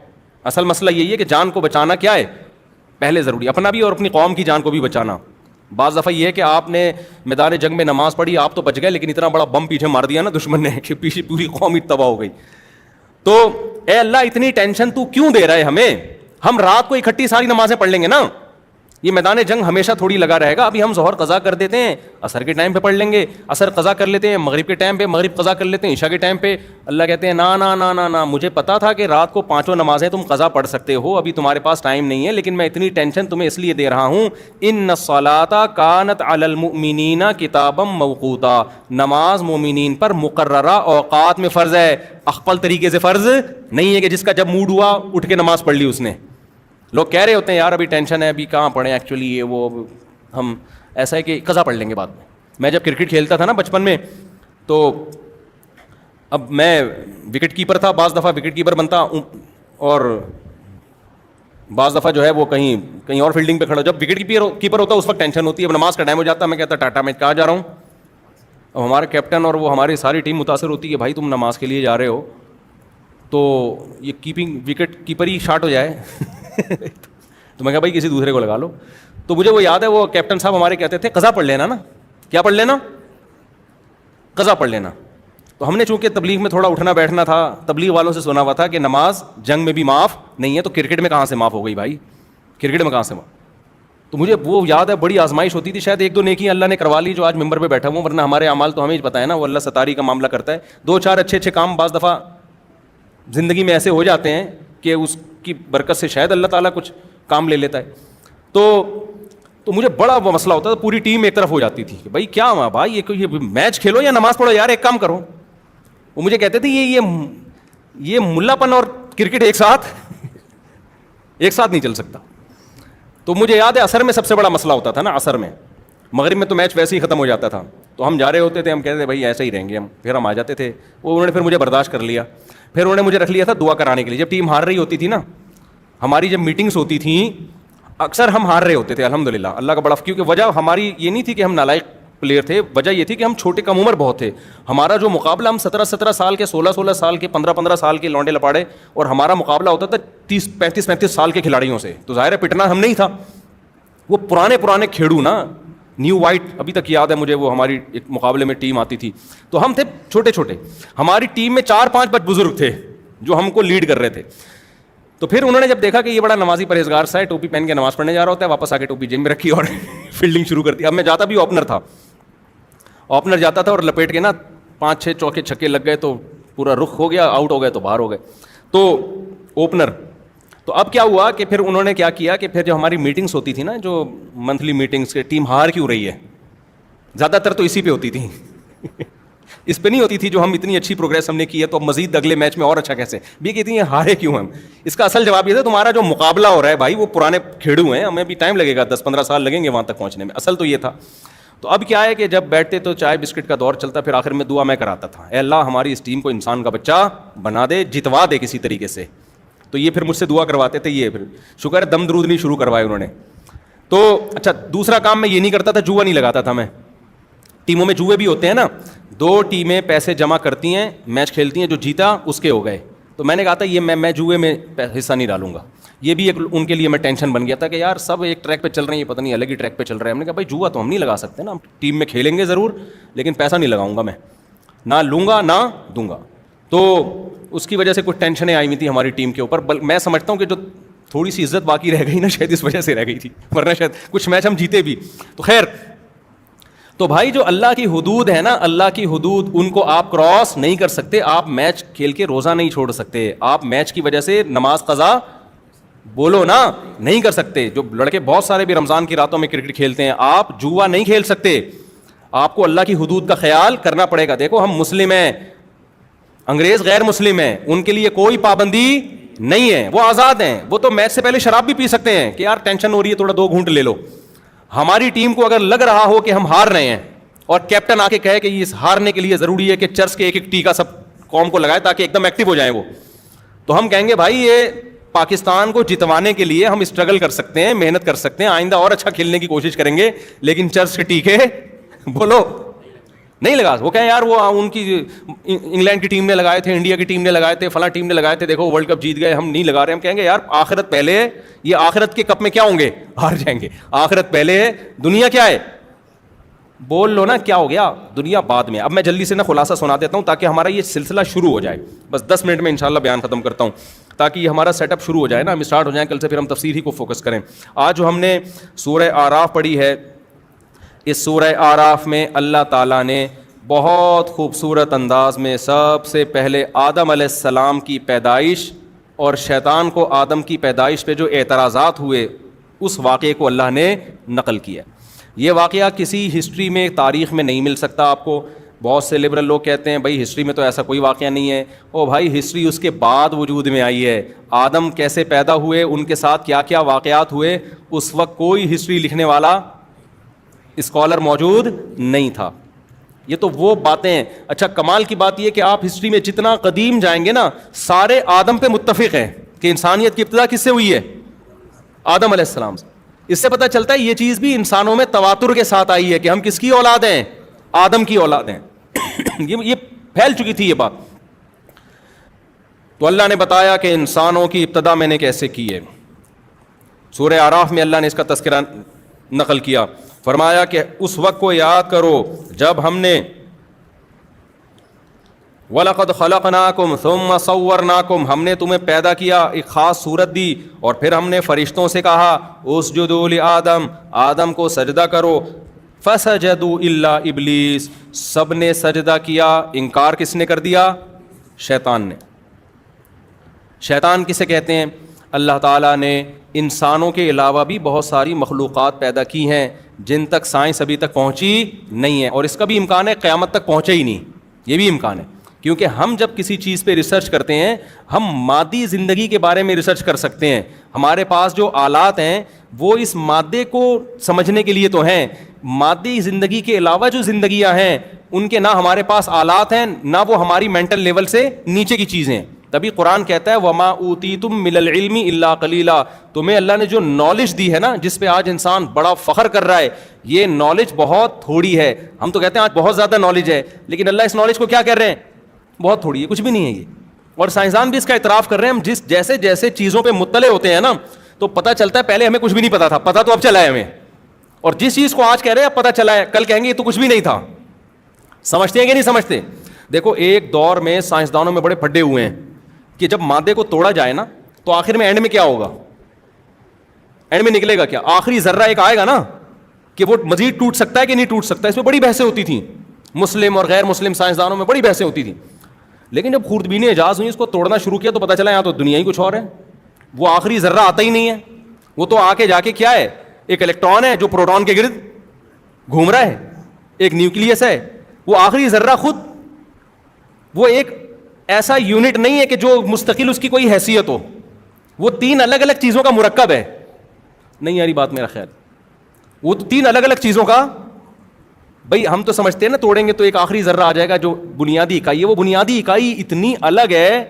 اصل مسئلہ یہی ہے کہ جان کو بچانا کیا ہے پہلے ضروری, اپنا بھی اور اپنی قوم کی جان کو بھی بچانا. بعض دفعہ یہ ہے کہ آپ نے میدان جنگ میں نماز پڑھی, آپ تو بچ گئے, لیکن اتنا بڑا بم پیچھے مار دیا نا دشمن نے کہ پیچھے پوری قوم ہی تباہ ہو گئی. تو اے اللہ اتنی ٹینشن تو کیوں دے رہا ہے ہمیں, ہم رات کو اکٹھی ساری نمازیں پڑھ لیں گے نا, یہ میدان جنگ ہمیشہ تھوڑی لگا رہے گا. ابھی ہم ظہر قضا کر دیتے ہیں, عصر کے ٹائم پہ پڑھ لیں گے, عصر قضا کر لیتے ہیں مغرب کے ٹائم پہ, مغرب قضا کر لیتے ہیں عشاء کے ٹائم پہ. اللہ کہتے ہیں نا نا نا نا نا, مجھے پتا تھا کہ رات کو 5 نمازیں تم قضا پڑھ سکتے ہو, ابھی تمہارے پاس ٹائم نہیں ہے, لیکن میں اتنی ٹینشن تمہیں اس لیے دے رہا ہوں. ان الصلاۃ کانت علی المؤمنین کتابا موقوتا, نماز مومنین پر مقررہ اوقات میں فرض ہے, اخپل طریقے سے فرض نہیں ہے کہ جس کا جب موڈ ہوا اٹھ کے نماز پڑھ لی اس نے. لوگ کہہ رہے ہوتے ہیں یار ابھی ٹینشن ہے, ابھی کہاں پڑھیں, ایکچولی یہ وہ ہم ایسا ہے کہ قضا پڑھ لیں گے بعد میں. میں جب کرکٹ کھیلتا تھا نا بچپن میں, تو اب میں وکٹ کیپر تھا, بعض دفعہ وکٹ کیپر بنتا اور بعض دفعہ جو ہے وہ کہیں اور فیلڈنگ پہ کھڑا. جب وکٹ کیپر ہوتا اس وقت ٹینشن ہوتی ہے, اب نماز کا ٹائم ہو جاتا, میں کہتا ٹاٹا میں کہاں جا رہا ہوں. اب ہمارے کیپٹن اور وہ ہماری ساری ٹیم متاثر ہوتی ہے, بھائی تم نماز کے لیے جا رہے ہو تو یہ وکٹ کیپر ہی شاٹ ہو جائے تو میں کہا بھائی کسی دوسرے کو لگا لو. تو مجھے وہ یاد ہے, وہ کیپٹن صاحب ہمارے کہتے تھے قضا پڑھ لینا نا. کیا پڑھ لینا؟ قضا پڑھ لینا. تو ہم نے چونکہ تبلیغ میں تھوڑا اٹھنا بیٹھنا تھا, تبلیغ والوں سے سنا ہوا تھا کہ نماز جنگ میں بھی معاف نہیں ہے, تو کرکٹ میں کہاں سے معاف ہو گئی بھائی, کرکٹ میں کہاں سے معاف. تو مجھے وہ یاد ہے, بڑی آزمائش ہوتی تھی, شاید 1-2 نیکی اللہ نے کروا لی جو آج ممبر پہ بیٹھا ہوں, ورنہ ہمارے اعمال تو ہمیں پتہ ہے نا, وہ اللہ ستاری کا معاملہ کرتا ہے. 2-4 اچھے کام بعض دفعہ زندگی میں ایسے ہو جاتے ہیں کہ اس کی برکت سے شاید اللہ تعالیٰ کچھ کام لے لیتا ہے. تو مجھے بڑا وہ مسئلہ ہوتا تھا, پوری ٹیم ایک طرف ہو جاتی تھی کہ بھائی کیا ہوا بھائی, یہ میچ کھیلو یا نماز پڑھو یار, ایک کام کرو. وہ مجھے کہتے تھے یہ ملا پن اور کرکٹ ایک ساتھ نہیں چل سکتا. تو مجھے یاد ہے عصر میں سب سے بڑا مسئلہ ہوتا تھا نا, عصر میں. مغرب میں تو میچ ویسے ہی ختم ہو جاتا تھا, تو ہم جا رہے ہوتے تھے, ہم کہتے تھے بھائی ایسے ہی رہیں گے ہم, پھر ہم آ جاتے تھے. وہ انہوں نے پھر مجھے برداشت کر لیا, پھر انہوں نے مجھے رکھ لیا تھا دعا کرانے کے لیے. جب ٹیم ہار رہی ہوتی تھی نا, ہماری جب میٹنگس ہوتی تھیں, اکثر ہم ہار رہے ہوتے تھے الحمدللہ, اللہ کا بڑا, کیونکہ وجہ ہماری یہ نہیں تھی کہ ہم نالائق پلیئر تھے, وجہ یہ تھی کہ ہم چھوٹے کم عمر بہت تھے. ہمارا جو مقابلہ, ہم 17 سال کے, 16 سال کے, 15 سال کے لونڈے لپاڑے, اور ہمارا مقابلہ ہوتا تھا 35 سال کے کھلاڑیوں سے. تو ظاہر ہے پٹنا ہم نہیں تھا, وہ پرانے کھیڑو نا, نیو وائٹ, ابھی تک یاد ہے مجھے, وہ ہماری ایک مقابلے میں ٹیم آتی تھی, تو ہم تھے چھوٹے. ہماری ٹیم میں 4-5 بزرگ تھے جو ہم کو لیڈ کر رہے تھے. تو پھر انہوں نے جب دیکھا کہ یہ بڑا نمازی پرہیزگار سا ہے, ٹوپی پہن کے نماز پڑھنے جا رہا ہوتا ہے, واپس آ کے ٹوپی جیب میں رکھی اور فیلڈنگ شروع کر دی. اب میں جاتا بھی اوپنر تھا, اوپنر جاتا تھا اور لپیٹ کے نا 5-6 چوکے چھکے لگ گئے تو پورا رخ ہو گیا, آؤٹ ہو گئے تو باہر ہو گئے. تو اوپنر. تو اب کیا ہوا کہ پھر انہوں نے کیا کیا کہ پھر جو ہماری میٹنگس ہوتی تھی نا, جو منتھلی میٹنگس کے, ٹیم ہار کیوں رہی ہے, زیادہ تر تو اسی پہ ہوتی تھی اس پہ نہیں ہوتی تھی جو ہم اتنی اچھی پروگریس ہم نے کی ہے تو مزید اگلے میچ میں اور اچھا کیسے. بھی کہتی ہیں ہارے کیوں ہم. اس کا اصل جواب یہ تھا تمہارا جو مقابلہ ہو رہا ہے بھائی وہ پرانے کھیڑو ہیں, ہمیں بھی ٹائم لگے گا, 10-15 سال لگیں گے وہاں تک پہنچنے میں. اصل تو یہ تھا. تو اب کیا ہے کہ جب بیٹھتے تو چائے بسکٹ کا دور چلتا, پھر آخر میں دعا میں کراتا تھا, اے اللہ ہماری اس ٹیم کو انسان کا بچہ بنا دے, جتوا دے کسی طریقے سے. تو یہ پھر مجھ سے دعا کرواتے تھے, یہ پھر شکر ہے دم درود نہیں شروع کروائے انہوں نے. تو اچھا دوسرا کام میں یہ نہیں کرتا تھا, جوا نہیں لگاتا تھا میں. ٹیموں میں جوئے بھی ہوتے ہیں نا, 2 ٹیمیں پیسے جمع کرتی ہیں, میچ کھیلتی ہیں, جو جیتا اس کے ہو گئے. تو میں نے کہا تھا یہ میں جوئے میں حصہ نہیں ڈالوں گا. یہ بھی ایک ان کے لیے میں ٹینشن بن گیا تھا کہ یار سب ایک ٹریک پہ چل رہے ہیں, یہ پتہ نہیں الگ ہی ٹریک پہ چل رہے ہیں. ہم نے کہا بھائی جوا تو ہم نہیں لگا سکتے نا, ٹیم میں کھیلیں گے ضرور لیکن پیسہ نہیں لگاؤں گا میں, نہ لوں گا نہ دوں گا. تو اس کی وجہ سے کچھ ٹینشنیں آئی ہوئی تھی ہماری ٹیم کے اوپر. میں سمجھتا ہوں کہ جو تھوڑی سی عزت باقی رہ گئی نا, شاید اس وجہ سے رہ گئی تھی, ورنہ شاید کچھ میچ ہم جیتے بھی. تو خیر, تو بھائی جو اللہ کی حدود ہے نا, اللہ کی حدود, ان کو آپ کراس نہیں کر سکتے. آپ میچ کھیل کے روزہ نہیں چھوڑ سکتے, آپ میچ کی وجہ سے نماز قضا بولو نا نہیں کر سکتے. جو لڑکے بہت سارے بھی رمضان کی راتوں میں کرکٹ کھیلتے ہیں, آپ جوا نہیں کھیل سکتے. آپ کو اللہ کی حدود کا خیال کرنا پڑے گا. دیکھو ہم مسلم ہیں, انگریز غیر مسلم ہیں, ان کے لیے کوئی پابندی نہیں ہے, وہ آزاد ہیں. وہ تو میچ سے پہلے شراب بھی پی سکتے ہیں کہ یار ٹینشن ہو رہی ہے تھوڑا 2 گھونٹ لے لو. ہماری ٹیم کو اگر لگ رہا ہو کہ ہم ہار رہے ہیں اور کیپٹن آ کے کہے کہ اس ہارنے کے لیے ضروری ہے کہ چرچ کے ایک ٹیکا سب قوم کو لگائے تاکہ ایک دم ایکٹیو ہو جائیں وہ, تو ہم کہیں گے بھائی یہ پاکستان کو جتوانے کے لیے ہم اسٹرگل کر سکتے ہیں, محنت کر سکتے ہیں, آئندہ اور اچھا کھیلنے کی کوشش کریں گے, لیکن چرچ کے ٹیکے بولو نہیں لگا. وہ کہیں یار وہ ان کی انگلینڈ کی ٹیم نے لگائے تھے, انڈیا کی ٹیم نے لگائے تھے, فلاں ٹیم نے لگائے تھے, دیکھو ورلڈ کپ جیت گئے, ہم نہیں لگا رہے. ہم کہیں گے یار آخرت پہلے ہے, یہ آخرت کے کپ میں کیا ہوں گے, ہار جائیں گے. آخرت پہلے ہے, دنیا کیا ہے, بول لو نا کیا ہو گیا, دنیا بعد میں. اب میں جلدی سے نا خلاصہ سنا دیتا ہوں تاکہ ہمارا یہ سلسلہ شروع ہو جائے. بس 10 منٹ میں انشاءاللہ بیان ختم کرتا ہوں. تاکہ یہ ہمارا سیٹ اپ شروع ہو جائے نا, ہم اسٹارٹ ہو جائیں, کل سے پھر ہم تفسیر ہی کو فوکس کریں. آج جو ہم نے سورہ اعراف پڑھی ہے, اس سورہ اعراف میں اللہ تعالیٰ نے بہت خوبصورت انداز میں سب سے پہلے آدم علیہ السلام کی پیدائش اور شیطان کو آدم کی پیدائش پہ جو اعتراضات ہوئے اس واقعے کو اللہ نے نقل کیا. یہ واقعہ کسی ہسٹری میں, تاریخ میں نہیں مل سکتا آپ کو. بہت سے لبرل لوگ کہتے ہیں بھائی ہسٹری میں تو ایسا کوئی واقعہ نہیں ہے. او بھائی ہسٹری اس کے بعد وجود میں آئی ہے. آدم کیسے پیدا ہوئے, ان کے ساتھ کیا کیا واقعات ہوئے, اس وقت کوئی ہسٹری لکھنے والا اسکالر موجود نہیں تھا. یہ تو وہ باتیں ہیں. اچھا کمال کی بات یہ کہ آپ ہسٹری میں جتنا قدیم جائیں گے نا, سارے آدم پہ متفق ہیں کہ انسانیت کی ابتدا کس سے ہوئی ہے, آدم علیہ السلام سے. اس سے پتہ چلتا ہے یہ چیز بھی انسانوں میں تواتر کے ساتھ آئی ہے کہ ہم کس کی اولاد ہیں, آدم کی اولاد ہیں. یہ پھیل چکی تھی یہ بات. تو اللہ نے بتایا کہ انسانوں کی ابتدا میں نے کیسے کی ہے. سورہ اعراف میں اللہ نے اس کا تذکرہ نقل کیا. فرمایا کہ اس وقت کو یاد کرو جب ہم نے وَلَقَدْ خَلَقْنَاكُمْ ثُمَّ صَوَّرْنَاكُمْ, ہم نے تمہیں پیدا کیا, ایک خاص صورت دی, اور پھر ہم نے فرشتوں سے کہا اسجدوا لآدم, آدم کو سجدہ کرو. فسجدوا الا ابلیس, سب نے سجدہ کیا, انکار کس نے کر دیا, شیطان نے. شیطان کسے کہتے ہیں؟ اللہ تعالیٰ نے انسانوں کے علاوہ بھی بہت ساری مخلوقات پیدا کی ہیں جن تک سائنس ابھی تک پہنچی نہیں ہے, اور اس کا بھی امکان ہے قیامت تک پہنچے ہی نہیں, یہ بھی امکان ہے. کیونکہ ہم جب کسی چیز پہ ریسرچ کرتے ہیں, ہم مادی زندگی کے بارے میں ریسرچ کر سکتے ہیں. ہمارے پاس جو آلات ہیں وہ اس مادے کو سمجھنے کے لیے تو ہیں. مادی زندگی کے علاوہ جو زندگیاں ہیں ان کے نہ ہمارے پاس آلات ہیں, نہ وہ ہماری مینٹل لیول سے نیچے کی چیزیں. تبھی قرآن کہتا ہے وَمَا أُوتِيتُم مِّنَ الْعِلْمِ إِلَّا قَلِيلًا, تمہیں اللہ نے جو نالج دی ہے نا, جس پہ آج انسان بڑا فخر کر رہا ہے, یہ نالج بہت تھوڑی ہے. ہم تو کہتے ہیں آج بہت زیادہ نالج ہے, لیکن اللہ اس نالج کو کیا کہہ رہے ہیں, بہت تھوڑی ہے, کچھ بھی نہیں ہے یہ. اور سائنسدان بھی اس کا اعتراف کر رہے ہیں. ہم جیسے جیسے چیزوں پہ مطلع ہوتے ہیں نا, تو پتہ چلتا ہے پہلے ہمیں کچھ بھی نہیں پتا تھا, پتہ تو اب چلا ہے ہمیں. اور جس چیز کو آج کہہ رہے ہیں اب پتہ چلا ہے, کل کہیں گے یہ تو کچھ بھی نہیں تھا. سمجھتے ہیں کہ نہیں سمجھتے؟ دیکھو ایک دور میں سائنسدانوں میں بڑے پھڈے ہوئے ہیں کہ جب مادے کو توڑا جائے نا, تو آخر میں اینڈ میں کیا ہوگا, اینڈ میں نکلے گا کیا, آخری ذرہ ایک آئے گا نا کہ وہ مزید ٹوٹ سکتا ہے کہ نہیں ٹوٹ سکتا. اس میں بڑی بحثیں ہوتی تھیں, مسلم اور غیر مسلم سائنسدانوں میں بڑی بحثیں ہوتی تھیں. لیکن جب خوردبین اعجاز ہوئی, اس کو توڑنا شروع کیا, تو پتہ چلا یہاں تو دنیا ہی کچھ اور ہے. وہ آخری ذرہ آتا ہی نہیں ہے, وہ تو آ کے جا کے کیا ہے, ایک الیکٹران ہے جو پروٹون کے گرد گھوم رہا ہے, ایک نیوکلیس ہے. وہ آخری ذرہ خود وہ ایک ایسا یونٹ نہیں ہے کہ جو مستقل اس کی کوئی حیثیت ہو, وہ تین الگ الگ چیزوں کا مرکب ہے. نہیں یاری بات میرا خیال, وہ تو تین الگ الگ چیزوں کا. بھائی ہم تو سمجھتے ہیں نا توڑیں گے تو ایک آخری ذرہ آ جائے گا جو بنیادی اکائی ہے. وہ بنیادی اکائی اتنی الگ ہے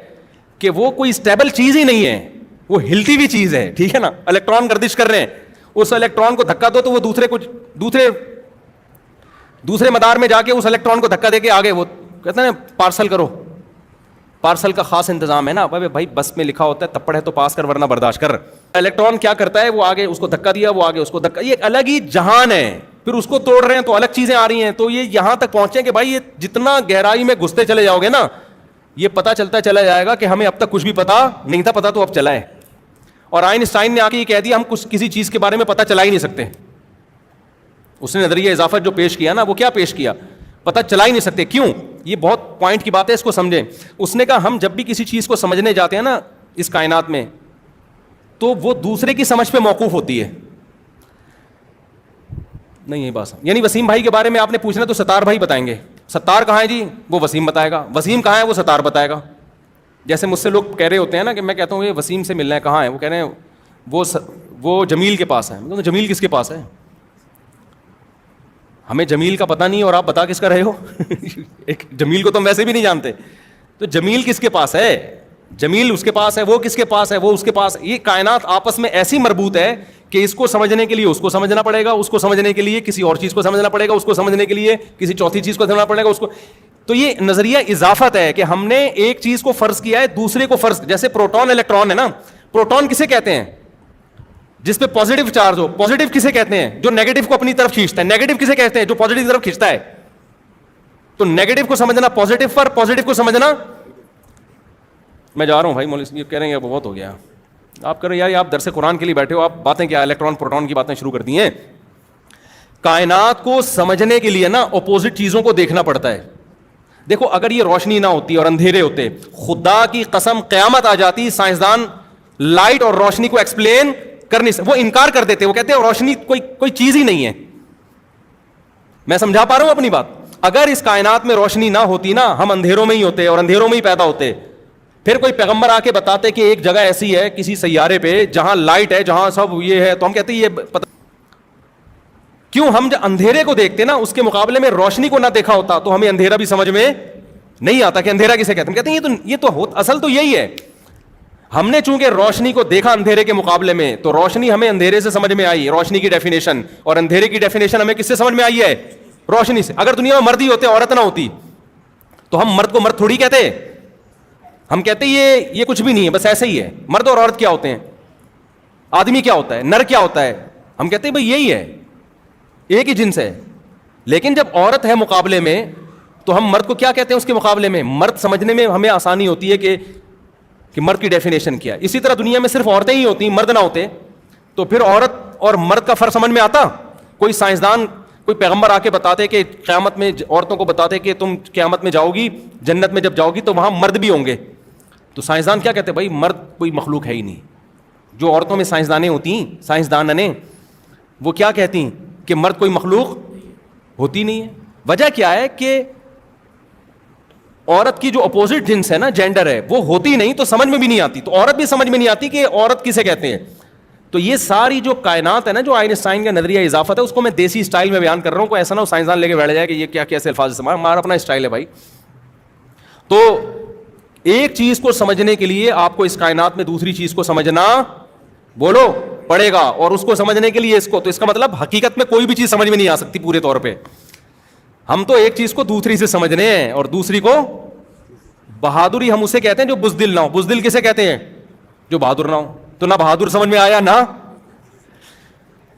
کہ وہ کوئی اسٹیبل چیز ہی نہیں ہے, وہ ہلتی ہوئی چیز ہے. ٹھیک ہے نا, الیکٹران گردش کر رہے ہیں, اس الیکٹران کو دھکا دو تو وہ دوسرے مدار میں جا کے اس الیکٹران کو دھکا دے کے آگے, وہ کہتے ہیں پارسل کرو. پارسل کا خاص انتظام ہے نا, بھائی بس میں لکھا ہوتا ہے تپڑ ہے تو پاس کر ورنہ برداشت کر. الیکٹران کیا کرتا ہے, وہ آگے اس کو دھکا دیا, وہ آگے اس کو دھکا, یہ ایک الگ ہی جہان ہے. پھر اس کو توڑ رہے ہیں تو الگ چیزیں آ رہی ہیں. تو یہ یہاں تک پہنچے کہ بھائی یہ جتنا گہرائی میں گھستے چلے جاؤ گے نا, یہ پتہ چلتا چلا جائے گا کہ ہمیں اب تک کچھ بھی پتا نہیں تھا, پتا تو اب چلا ہے. اور آئنسٹائن نے آ کے یہ کہہ دیا ہم کسی چیز کے بارے میں پتہ چلا ہی نہیں سکتے. اس نے نظریہ اضافت جو پیش کیا نا, وہ کیا پیش کیا, پتہ چلا ہی نہیں سکتے. کیوں؟ یہ بہت پوائنٹ کی بات ہے, اس کو سمجھیں. اس نے کہا ہم جب بھی کسی چیز کو سمجھنے جاتے ہیں نا اس کائنات میں, تو وہ دوسرے کی سمجھ پہ موقوف ہوتی ہے. نہیں یہ بات, یعنی وسیم بھائی کے بارے میں آپ نے پوچھنا تو ستار بھائی بتائیں گے. ستار کہاں ہے جی, وہ وسیم بتائے گا. وسیم کہاں ہے, وہ ستار بتائے گا. جیسے مجھ سے لوگ کہہ رہے ہوتے ہیں نا کہ میں کہتا ہوں یہ وسیم سے ملنا ہے, کہاں ہے, وہ کہہ رہے ہیں وہ جمیل کے پاس ہے. میں جمیل کس کے پاس ہے, ہمیں جمیل کا پتہ نہیں اور آپ بتا کس کا رہے ہو. ایک جمیل کو تو ہم ویسے بھی نہیں جانتے, تو جمیل کس کے پاس ہے, جمیل اس کے پاس ہے, وہ کس کے پاس ہے, وہ اس کے پاس. یہ کائنات آپس میں ایسی مربوط ہے کہ اس کو سمجھنے کے لیے اس کو سمجھنا پڑے گا, اس کو سمجھنے کے لیے کسی اور چیز کو سمجھنا پڑے گا, اس کو سمجھنے کے لیے کسی چوتھی چیز کو سمجھنا پڑے گا, اس کو. تو یہ نظریہ اضافت ہے کہ ہم نے ایک چیز کو فرض کیا ہے دوسرے کو فرض. جیسے پروٹون الیکٹران ہے نا, پروٹون کسے کہتے ہیں, جس پہ پازیٹیو چارج ہو. پازیٹیو کسے کہتے ہیں, جو نیگیٹو کو اپنی طرف کھینچتا ہے. نیگیٹو کسے کہتے ہیں, جو پازیٹیو کی طرف کھینچتا ہے. تو نیگیٹو کو سمجھنا پازیٹیو پر, پازیٹیو کو سمجھنا میں جا رہا ہوں بھائی، مولوی کہہ رہے ہیں بہت ہو گیا. آپ کر رہے یار، آپ درس قرآن کے لیے بیٹھے ہو، آپ باتیں کیا الیکٹران پروٹون کی باتیں شروع کر دی ہیں. کائنات کو سمجھنے کے لیے نا اپوزٹ چیزوں کو دیکھنا پڑتا ہے. دیکھو اگر یہ روشنی نہ ہوتی اور اندھیرے ہوتے، خدا کی قسم قیامت آ جاتی، سائنسدان لائٹ اور روشنی کو ایکسپلین کرنے سے وہ انکار کر دیتے. وہ کہتے ہیں روشنی کوئی چیز ہی نہیں ہے. میں سمجھا پا رہا ہوں اپنی بات؟ اگر اس کائنات میں روشنی نہ ہوتی نا، ہم اندھیروں میں ہی ہوتے اور اندھیروں میں ہی پیدا ہوتے. پھر کوئی پیغمبر آ کے بتاتے کہ ایک جگہ ایسی ہے کسی سیارے پہ جہاں لائٹ ہے، جہاں سب یہ ہے، تو ہم کہتے ہیں یہ پتہ کیوں. ہم جو اندھیرے کو دیکھتے نا، اس کے مقابلے میں روشنی کو نہ دیکھا ہوتا تو ہمیں اندھیرا بھی سمجھ میں نہیں آتا کہ اندھیرا کسے کہتے ہیں. ہم کہتے ہیں یہ تو اصل تو یہی ہے. ہم نے چونکہ روشنی کو دیکھا اندھیرے کے مقابلے میں، تو روشنی ہمیں اندھیرے سے سمجھ میں آئی، روشنی کی ڈیفینیشن، اور اندھیرے کی ڈیفینیشن ہمیں کس سے سمجھ میں آئی ہے؟ روشنی سے. اگر دنیا میں مرد ہی ہوتے، عورت نہ ہوتی، تو ہم مرد کو مرد تھوڑی کہتے. ہم کہتے یہ کچھ بھی نہیں ہے، بس ایسے ہی ہے. مرد اور عورت کیا ہوتے ہیں؟ آدمی کیا ہوتا ہے؟ نر کیا ہوتا ہے؟ ہم کہتے ہیں بھائی یہی ہے، ایک ہی جنس ہے. لیکن جب عورت ہے مقابلے میں، تو ہم مرد کو کیا کہتے ہیں اس کے مقابلے میں؟ مرد سمجھنے میں ہمیں آسانی ہوتی ہے کہ مرد کی ڈیفینیشن کیا ہے. اسی طرح دنیا میں صرف عورتیں ہی ہوتی، مرد نہ ہوتے، تو پھر عورت اور مرد کا فرق سمجھ میں آتا؟ کوئی سائنسدان، کوئی پیغمبر آ کے بتاتے کہ قیامت میں عورتوں کو بتاتے کہ تم قیامت میں جاؤ گی، جنت میں جب جاؤ گی تو وہاں مرد بھی ہوں گے، تو سائنسدان کیا کہتے ہیں؟ بھائی مرد کوئی مخلوق ہے ہی نہیں. جو عورتوں میں سائنسدانیں ہوتی ہیں، سائنسدانیں، وہ کیا کہتی ہیں کہ مرد کوئی مخلوق ہوتی نہیں ہے. وجہ کیا ہے کہ عورت کی جو اپوزٹ جنس ہے نا، جینڈر ہے، وہ ہوتی نہیں تو سمجھ میں بھی نہیں آتی. تو عورت بھی سمجھ میں نہیں آتی کہ عورت کسے کہتے ہیں. تو یہ ساری جو کائنات ہے نا، جو آئنسٹائن کا نظریہ اضافت ہے، اس کو میں دیسی اسٹائل میں بیان کر رہا ہوں. کوئی ایسا نہ ہو سائنسدان لے کے بیٹھ جائے کہ یہ کیا کیسے الفاظ استعمال. ہمارا اپنا اسٹائل ہے بھائی. تو ایک چیز کو سمجھنے کے لیے آپ کو اس کائنات میں دوسری چیز کو سمجھنا بولو پڑے گا، اور اس کو سمجھنے کے لیے اس کو. تو اس کا مطلب حقیقت میں کوئی بھی چیز سمجھ میں نہیں آ سکتی پورے طور پہ. ہم تو ایک چیز کو دوسری سے سمجھنے ہیں، اور دوسری کو بہادری ہم اسے کہتے ہیں جو بزدل نہ ہو. بزدل کسے کہتے ہیں؟ جو بہادر نہ ہو. تو نہ بہادر سمجھ میں آیا، نہ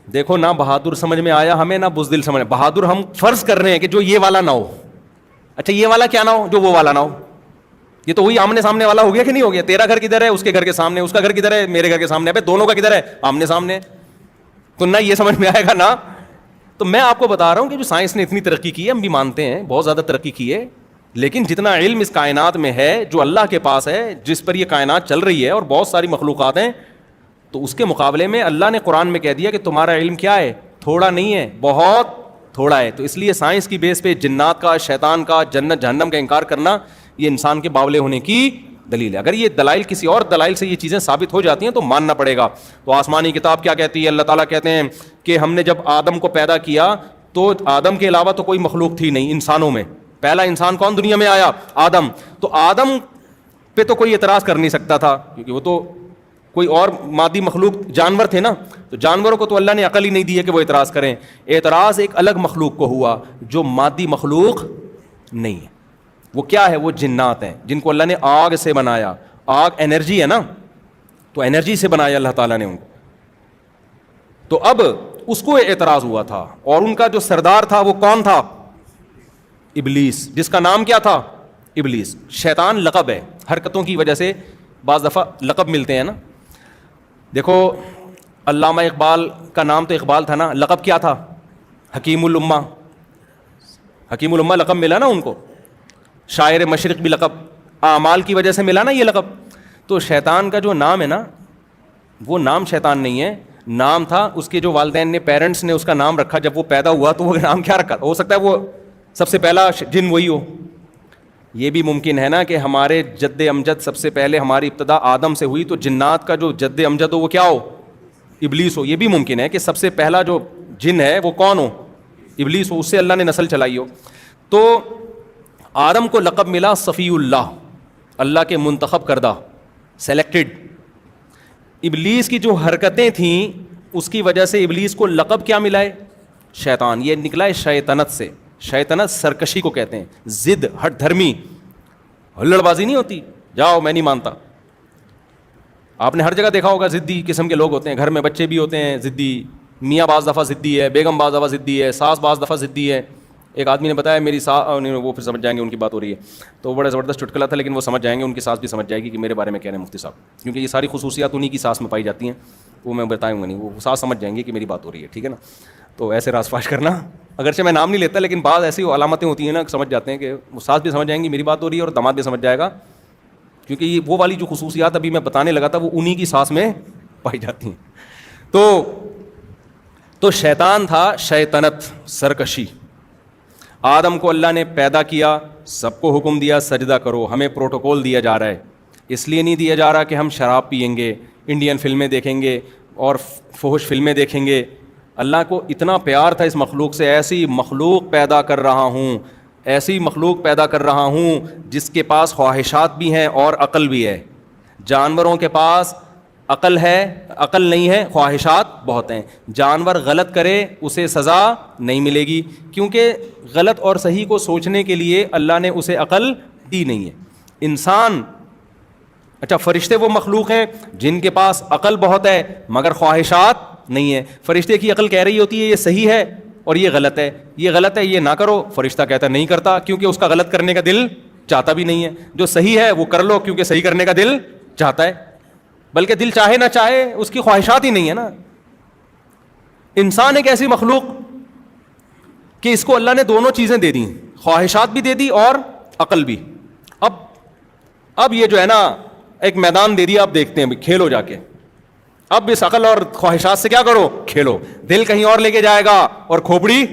دیکھو نہ بہادر سمجھ میں آیا ہمیں، نہ بزدل سمجھ. بہادر ہم فرض کر رہے ہیں کہ جو یہ والا نہ ہو. اچھا یہ والا کیا نہ ہو؟ جو وہ والا نہ ہو. یہ تو وہی آمنے سامنے والا ہو گیا کہ نہیں ہو گیا؟ تیرا گھر کدھر ہے؟ اس کے گھر کے سامنے. اس کا گھر کدھر ہے؟ میرے گھر کے سامنے. ابے دونوں کا کدھر ہے؟ آمنے سامنے. تو نہ یہ سمجھ میں آئے گا نہ. تو میں آپ کو بتا رہا ہوں کہ جو سائنس نے اتنی ترقی کی ہے، ہم بھی مانتے ہیں بہت زیادہ ترقی کی ہے، لیکن جتنا علم اس کائنات میں ہے، جو اللہ کے پاس ہے، جس پر یہ کائنات چل رہی ہے، اور بہت ساری مخلوقات ہیں، تو اس کے مقابلے میں اللہ نے قرآن میں کہہ دیا کہ تمہارا علم کیا ہے؟ تھوڑا نہیں ہے، بہت تھوڑا ہے. تو اس لیے سائنس کی بیس پہ جنات کا، شیطان کا، جنت جہنم کا انکار کرنا یہ انسان کے باولے ہونے کی دلیل ہے. اگر یہ دلائل کسی اور دلائل سے یہ چیزیں ثابت ہو جاتی ہیں تو ماننا پڑے گا. تو آسمانی کتاب کیا کہتی ہے؟ اللہ تعالیٰ کہتے ہیں کہ ہم نے جب آدم کو پیدا کیا تو آدم کے علاوہ تو کوئی مخلوق تھی نہیں انسانوں میں. پہلا انسان کون دنیا میں آیا؟ آدم. تو آدم پہ تو کوئی اعتراض کر نہیں سکتا تھا، کیونکہ وہ تو کوئی اور مادی مخلوق جانور تھے نا. تو جانوروں کو تو اللہ نے عقل ہی نہیں دی ہے کہ وہ اعتراض کریں. اعتراض ایک الگ مخلوق کو ہوا جو مادی مخلوق نہیں ہے. وہ کیا ہے؟ وہ جنات ہیں، جن کو اللہ نے آگ سے بنایا. آگ انرجی ہے نا، تو انرجی سے بنایا اللہ تعالیٰ نے ان کو. تو اب اس کو اعتراض ہوا تھا، اور ان کا جو سردار تھا وہ کون تھا؟ ابلیس، جس کا نام کیا تھا؟ ابلیس. شیطان لقب ہے، حرکتوں کی وجہ سے بعض دفعہ لقب ملتے ہیں نا. دیکھو علامہ اقبال کا نام تو اقبال تھا نا، لقب کیا تھا؟ حکیم الامہ. حکیم الامہ لقب ملا نا ان کو. شاعر مشرق بھی لقب اعمال کی وجہ سے ملا نا یہ لقب. تو شیطان کا جو نام ہے نا، وہ نام شیطان نہیں ہے، نام تھا اس کے جو والدین نے، پیرنٹس نے اس کا نام رکھا. جب وہ پیدا ہوا تو وہ نام کیا رکھا؟ ہو سکتا ہے وہ سب سے پہلا جن وہی ہو. یہ بھی ممکن ہے نا کہ ہمارے جد امجد سب سے پہلے ہماری ابتدا آدم سے ہوئی، تو جنات کا جو جد امجد ہو وہ کیا ہو؟ ابلیس ہو. یہ بھی ممکن ہے کہ سب سے پہلا جو جن ہے وہ کون ہو؟ ابلیس ہو، اس سے اللہ نے نسل چلائی ہو. تو آدم کو لقب ملا صفی اللہ، اللہ کے منتخب کردہ، سلیکٹڈ. ابلیس کی جو حرکتیں تھیں اس کی وجہ سے ابلیس کو لقب کیا ملا ہے؟ شیطان. یہ نکلا ہے شیطنت سے. شیطنت سرکشی کو کہتے ہیں، ضد، ہٹ دھرمی، ہلڑ بازی نہیں ہوتی، جاؤ میں نہیں مانتا. آپ نے ہر جگہ دیکھا ہوگا ضدی قسم کے لوگ ہوتے ہیں. گھر میں بچے بھی ہوتے ہیں ضدی، میاں بعض دفعہ ضدی ہے، بیگم بعض دفعہ ضدی ہے، ساس بعض دفعہ ضدی ہے. ایک آدمی نے بتایا میری ساس، وہ پھر سمجھ جائیں گے ان کی بات ہو رہی ہے، تو بڑا زبردست چٹکلا تھا، لیکن وہ سمجھ جائیں گے، ان کی ساس بھی سمجھ جائے گی کہ میرے بارے میں کہہ رہے ہیں مفتی صاحب، کیونکہ یہ ساری خصوصیات انہیں کی ساس میں پائی جاتی ہیں، وہ میں بتاؤں گا نہیں، وہ ساس سمجھ جائیں گے کہ میری بات ہو رہی ہے، ٹھیک ہے نا. تو ایسے راز فاش کرنا، اگرچہ میں نام نہیں لیتا، لیکن بعض ایسی علامتیں ہوتی ہیں نا، سمجھ جاتے ہیں کہ وہ ساس بھی سمجھ جائیں گی میری بات ہو رہی ہے اور داماد بھی سمجھ جائے گا، کیونکہ یہ وہ والی جو خصوصیات ابھی میں بتانے لگا تھا وہ انہی کی ساس میں پائی جاتی ہیں. تو شیطان تھا شیطنت، سرکشی. آدم کو اللہ نے پیدا کیا، سب کو حکم دیا سجدہ کرو، ہمیں پروٹوکول دیا جا رہا ہے، اس لیے نہیں دیا جا رہا کہ ہم شراب پئیں گے، انڈین فلمیں دیکھیں گے اور فحش فلمیں دیکھیں گے. اللہ کو اتنا پیار تھا اس مخلوق سے، ایسی مخلوق پیدا کر رہا ہوں، ایسی مخلوق پیدا کر رہا ہوں جس کے پاس خواہشات بھی ہیں اور عقل بھی ہے. جانوروں کے پاس عقل ہے، عقل نہیں ہے، خواہشات بہت ہیں. جانور غلط کرے اسے سزا نہیں ملے گی، کیونکہ غلط اور صحیح کو سوچنے کے لیے اللہ نے اسے عقل دی نہیں ہے. انسان، اچھا فرشتے وہ مخلوق ہیں جن کے پاس عقل بہت ہے مگر خواہشات نہیں ہے. فرشتے کی عقل کہہ رہی ہوتی ہے یہ صحیح ہے اور یہ غلط ہے، یہ غلط ہے یہ نہ کرو، فرشتہ کہتا ہے نہیں کرتا، کیونکہ اس کا غلط کرنے کا دل چاہتا بھی نہیں ہے. جو صحیح ہے وہ کر لو کیونکہ صحیح کرنے کا دل چاہتا ہے، بلکہ دل چاہے نہ چاہے اس کی خواہشات ہی نہیں ہے نا. انسان ایک ایسی مخلوق کہ اس کو اللہ نے دونوں چیزیں دے دی، خواہشات بھی دے دی اور عقل بھی. اب یہ جو ہے نا ایک میدان دے دیا، اب دیکھتے ہیں کھیلو جا کے. اب اس عقل اور خواہشات سے کیا کرو، کھیلو. دل کہیں اور لے کے جائے گا اور کھوپڑی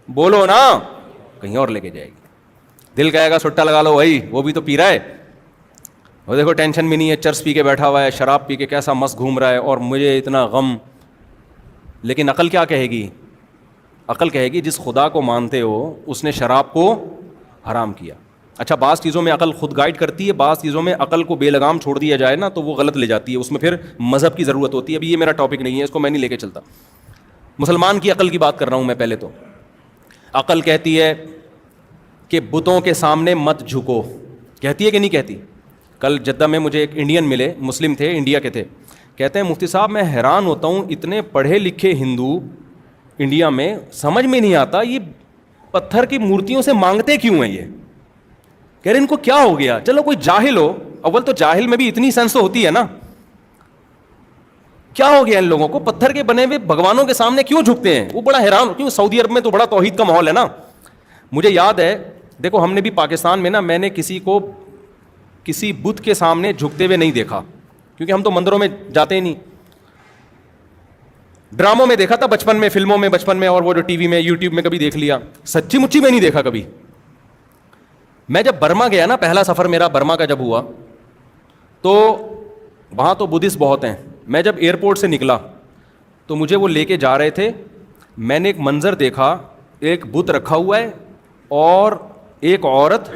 بولو نا کہیں اور لے کے جائے گی. دل کہے گا سٹا لگا لو بھائی، وہ بھی تو پی رہا ہے، وہ دیکھو ٹینشن بھی نہیں ہے، چرس پی کے بیٹھا ہوا ہے، شراب پی کے کیسا مست گھوم رہا ہے اور مجھے اتنا غم. لیکن عقل کیا کہے گی؟ عقل کہے گی جس خدا کو مانتے ہو اس نے شراب کو حرام کیا. اچھا بعض چیزوں میں عقل خود گائیڈ کرتی ہے، بعض چیزوں میں عقل کو بے لگام چھوڑ دیا جائے نا تو وہ غلط لے جاتی ہے، اس میں پھر مذہب کی ضرورت ہوتی ہے. ابھی یہ میرا ٹاپک نہیں ہے، اس کو میں نہیں لے کے چلتا. مسلمان کی عقل کی بات کر رہا ہوں میں. پہلے تو عقل کہتی ہے کہ بتوں کے سامنے مت جھکو، کہتی ہے کہ نہیں کہتی؟ کل جدہ میں مجھے ایک انڈین ملے، مسلم تھے، انڈیا کے تھے. کہتے ہیں مفتی صاحب میں حیران ہوتا ہوں، اتنے پڑھے لکھے ہندو انڈیا میں، سمجھ میں نہیں آتا یہ پتھر کی مورتیوں سے مانگتے کیوں ہیں. یہ کہہ رہے ان کو کیا ہو گیا؟ چلو کوئی جاہل ہو، اول تو جاہل میں بھی اتنی سینس تو ہوتی ہے نا، کیا ہو گیا ان لوگوں کو پتھر کے بنے ہوئے بھگوانوں کے سامنے کیوں جھکتے ہیں؟ وہ بڑا حیران، کیوں سعودی عرب میں تو بڑا توحید کا ماحول ہے نا. مجھے یاد ہے، دیکھو ہم نے بھی پاکستان میں نا، میں نے کسی کو کسی بت کے سامنے جھکتے ہوئے نہیں دیکھا، کیونکہ ہم تو مندروں میں جاتے ہی نہیں. ڈراموں میں دیکھا تھا بچپن میں، فلموں میں بچپن میں، اور وہ جو ٹی وی میں یوٹیوب میں کبھی دیکھ لیا، سچی مچی میں نہیں دیکھا کبھی. میں جب برما گیا نا، پہلا سفر میرا برما کا جب ہوا تو وہاں تو بدھسٹ بہت ہیں. میں جب ایئرپورٹ سے نکلا تو مجھے وہ لے کے جا رہے تھے، میں نے ایک منظر دیکھا، ایک بت رکھا ہوا ہے اور ایک عورت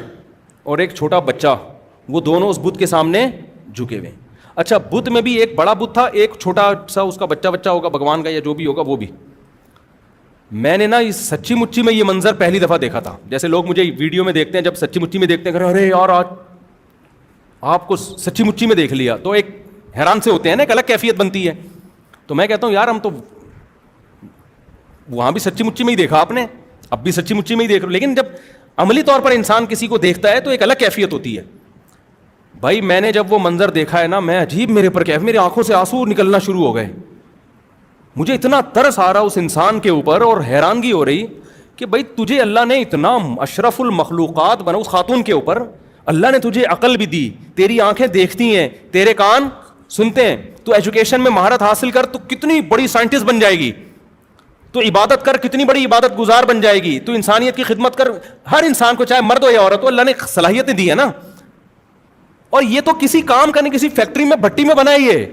اور ایک چھوٹا بچہ، وہ دونوں اس بت کے سامنے جھکے ہوئے. اچھا بت میں بھی ایک بڑا بت تھا، ایک چھوٹا سا اس کا بچہ ہوگا بھگوان کا یا جو بھی ہوگا وہ بھی. میں نے نا اس سچی مچی میں یہ منظر پہلی دفعہ دیکھا تھا. جیسے لوگ مجھے ویڈیو میں دیکھتے ہیں، جب سچی مچی میں دیکھتے ہیں ارے یار آج آپ کو سچی مچی میں دیکھ لیا تو ایک حیران سے ہوتے ہیں نا، ایک الگ کیفیت بنتی ہے. تو میں کہتا ہوں یار ہم تو وہاں بھی سچی مچی میں ہی دیکھا آپ نے، اب بھی سچی مچی میں ہی دیکھ رہے، لیکن جب عملی طور پر انسان کسی کو دیکھتا ہے تو ایک الگ کیفیت ہوتی ہے. بھائی میں نے جب وہ منظر دیکھا ہے نا، میں عجیب، میرے پر کیف، میری آنکھوں سے آنسو نکلنا شروع ہو گئے. مجھے اتنا ترس آ رہا اس انسان کے اوپر اور حیرانگی ہو رہی کہ بھائی تجھے اللہ نے اتنا اشرف المخلوقات بنا، اس خاتون کے اوپر اللہ نے تجھے عقل بھی دی، تیری آنکھیں دیکھتی ہیں، تیرے کان سنتے ہیں، تو ایجوکیشن میں مہارت حاصل کر تو کتنی بڑی سائنٹسٹ بن جائے گی، تو عبادت کر کتنی بڑی عبادت گزار بن جائے گی، تو انسانیت کی خدمت کر. ہر انسان کو چاہے مرد ہو یا عورت ہو اللہ نے صلاحیتیں دی ہیں نا. اور یہ تو کسی کام کا نہیں، کسی فیکٹری میں بھٹی میں بنا ہی ہے.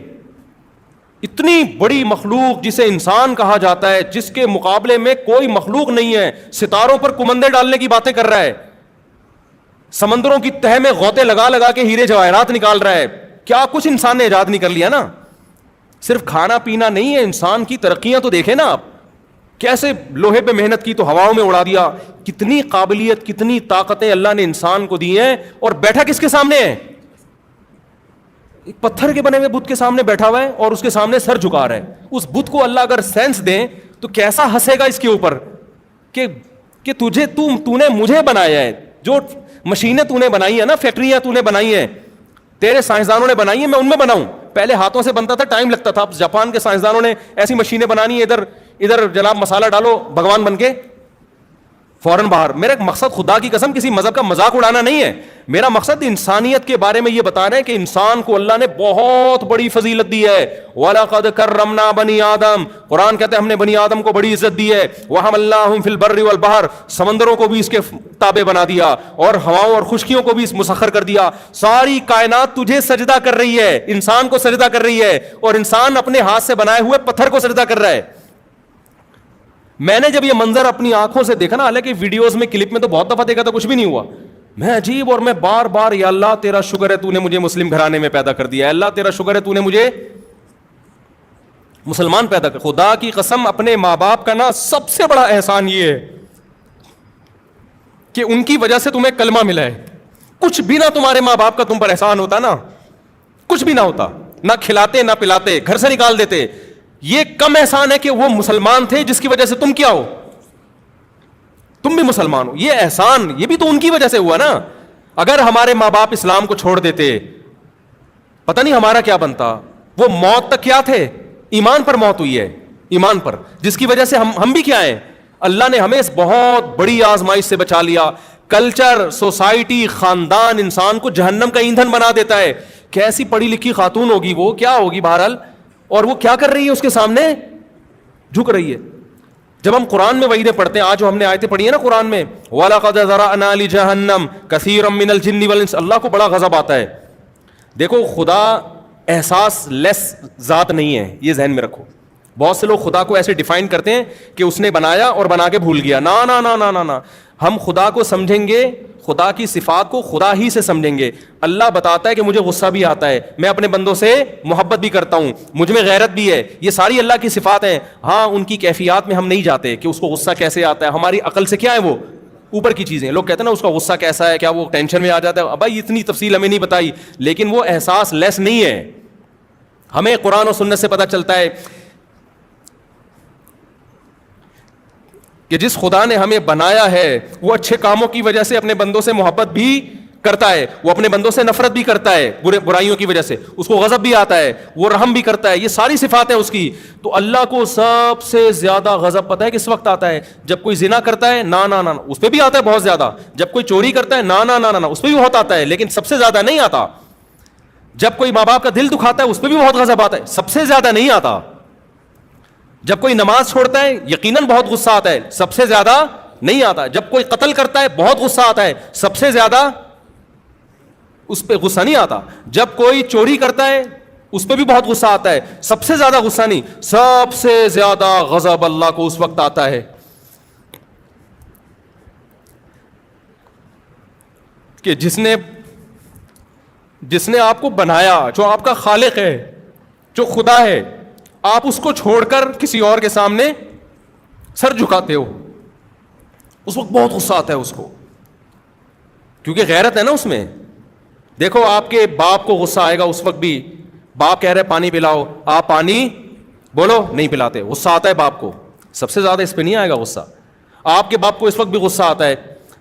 اتنی بڑی مخلوق جسے انسان کہا جاتا ہے، جس کے مقابلے میں کوئی مخلوق نہیں ہے، ستاروں پر کمندے ڈالنے کی باتیں کر رہا ہے، سمندروں کی تہ میں غوطے لگا لگا کے ہیرے جواہرات نکال رہا ہے. کیا کچھ انسان نے ایجاد نہیں کر لیا نا. صرف کھانا پینا نہیں ہے، انسان کی ترقیاں تو دیکھیں نا آپ، کیسے لوہے پہ محنت کی تو ہواؤں میں اڑا دیا. کتنی قابلیت، کتنی طاقتیں اللہ نے انسان کو دی ہیں، اور بیٹھا کس کے سامنے ہے؟ ایک پتھر کے بنے ہوئے بت کے سامنے بیٹھا ہوا ہے اور اس کے سامنے سر جھکا رہا ہے. اس بت کو اللہ اگر سینس دیں تو کیسا ہنسے گا اس کے اوپر کہ کہ تو نے مجھے بنایا ہے, جو مشینیں تو نے بنائی ہیں نا, فیکٹریاں تو نے بنائی ہیں, تیرے سائنسدانوں نے بنائی ہیں, میں ان میں بناؤں. پہلے ہاتھوں سے بنتا تھا, ٹائم لگتا تھا. اب جاپان کے سائنسدانوں نے ایسی مشینیں بنانی ہیں, ادھر جناب مسالہ ڈالو, بھگوان بن کے فوراً باہر. میرا مقصد خدا کی قسم کسی مذہب کا مذاق اڑانا نہیں ہے, میرا مقصد انسانیت کے بارے میں یہ بتا رہے ہیں کہ انسان کو اللہ نے بہت بڑی فضیلت دی ہے. وَلَقَدْ كَرَّمْنَا بَنِي آدَمَ, قرآن کہتے ہیں ہم نے بنی آدم کو بڑی عزت دی ہے. وَحَمَلْنَاهُمْ فِي الْبَرِّ وَالْبَحْرِ, سمندروں کو بھی اس کے تابع بنا دیا, اور ہواؤں اور خشکیوں کو بھی مسخر کر دیا. ساری کائنات تجھے سجدہ کر رہی ہے, انسان کو سجدہ کر رہی ہے, اور انسان اپنے ہاتھ سے بنائے ہوئے پتھر کو سجدہ کر رہا ہے. میں نے جب یہ منظر اپنی آنکھوں سے دیکھا نا, حالانکہ ویڈیوز میں, کلپ میں تو بہت دفعہ دیکھا تھا, کچھ بھی نہیں ہوا, میں عجیب, اور میں بار بار یا اللہ تیرا شکر ہے تو نے مجھے مسلم گھرانے میں پیدا کر دیا, اللہ تیرا شکر ہے تو نے مجھے مسلمان پیدا کر. خدا کی قسم اپنے ماں باپ کا نا سب سے بڑا احسان یہ ہے کہ ان کی وجہ سے تمہیں کلمہ ملا ہے. کچھ بھی نہ تمہارے ماں باپ کا تم پر احسان ہوتا نا, کچھ بھی نہ ہوتا, نہ کھلاتے نہ پلاتے, گھر سے نکال دیتے, یہ کم احسان ہے کہ وہ مسلمان تھے جس کی وجہ سے تم کیا ہو, تم بھی مسلمان ہو. یہ احسان یہ بھی تو ان کی وجہ سے ہوا نا. اگر ہمارے ماں باپ اسلام کو چھوڑ دیتے, پتہ نہیں ہمارا کیا بنتا. وہ موت تک کیا تھے, ایمان پر موت ہوئی ہے, ایمان پر, جس کی وجہ سے ہم بھی کیا ہیں. اللہ نے ہمیں اس بہت بڑی آزمائش سے بچا لیا. کلچر, سوسائٹی, خاندان انسان کو جہنم کا ایندھن بنا دیتا ہے. کیسی پڑھی لکھی خاتون ہوگی وہ, کیا ہوگی بہرحال, اور وہ کیا کر رہی ہے, اس کے سامنے جھک رہی ہے. جب ہم قرآن میں وعیدیں پڑھتے ہیں, آج جو ہم نے آیتیں پڑھی ہیں نا قرآن میں, وَلَقَدْ ذَرَأْنَا لِجَهَنَّمَ كَثِيرًا مِّنَ الْجِنِّ وَالْإِنسِ, اللہ کو بڑا غضب آتا ہے. دیکھو خدا احساس لیس ذات نہیں ہے, یہ ذہن میں رکھو. بہت سے لوگ خدا کو ایسے ڈیفائن کرتے ہیں کہ اس نے بنایا اور بنا کے بھول گیا. نا نا نا نا نا نا, ہم خدا کو سمجھیں گے, خدا کی صفات کو خدا ہی سے سمجھیں گے. اللہ بتاتا ہے کہ مجھے غصہ بھی آتا ہے, میں اپنے بندوں سے محبت بھی کرتا ہوں, مجھ میں غیرت بھی ہے, یہ ساری اللہ کی صفات ہیں. ہاں ان کی کیفیات میں ہم نہیں جاتے کہ اس کو غصہ کیسے آتا ہے, ہماری عقل سے کیا ہے وہ اوپر کی چیزیں. لوگ کہتے ہیں نا اس کا غصہ کیسا ہے, کیا وہ ٹینشن میں آ جاتا ہے. بھائی اتنی تفصیل ہمیں نہیں بتائی, لیکن وہ احساس لیس نہیں ہے. ہمیں قرآن و سنت سے پتہ چلتا ہے کہ جس خدا نے ہمیں بنایا ہے وہ اچھے کاموں کی وجہ سے اپنے بندوں سے محبت بھی کرتا ہے, وہ اپنے بندوں سے نفرت بھی کرتا ہے, برائیوں کی وجہ سے اس کو غضب بھی آتا ہے, وہ رحم بھی کرتا ہے. یہ ساری صفات ہیں اس کی. تو اللہ کو سب سے زیادہ غضب پتہ ہے کس وقت آتا ہے, جب کوئی زنا کرتا ہے, نا نا نا, اس پہ بھی آتا ہے بہت زیادہ. جب کوئی چوری کرتا ہے, نا نا نا نا, اس پہ بھی بہت آتا ہے, لیکن سب سے زیادہ نہیں آتا. جب کوئی ماں باپ کا دل دکھاتا ہے, اس پہ بھی بہت غضب آتا ہے, سب سے زیادہ نہیں آتا. جب کوئی نماز چھوڑتا ہے, یقیناً بہت غصہ آتا ہے, سب سے زیادہ نہیں آتا. جب کوئی قتل کرتا ہے, بہت غصہ آتا ہے, سب سے زیادہ اس پہ غصہ نہیں آتا. جب کوئی چوری کرتا ہے, اس پہ بھی بہت غصہ آتا ہے, سب سے زیادہ غصہ نہیں. سب سے زیادہ غضب اللہ کو اس وقت آتا ہے کہ جس نے آپ کو بنایا, جو آپ کا خالق ہے, جو خدا ہے, آپ اس کو چھوڑ کر کسی اور کے سامنے سر جھکاتے ہو. اس وقت بہت غصہ آتا ہے اس کو, کیونکہ غیرت ہے نا اس میں. دیکھو آپ کے باپ کو غصہ آئے گا اس وقت بھی, باپ کہہ رہے پانی پلاؤ, آپ پانی بولو نہیں پلاتے, غصہ آتا ہے باپ کو. سب سے زیادہ اس پہ نہیں آئے گا غصہ. آپ کے باپ کو اس وقت بھی غصہ آتا ہے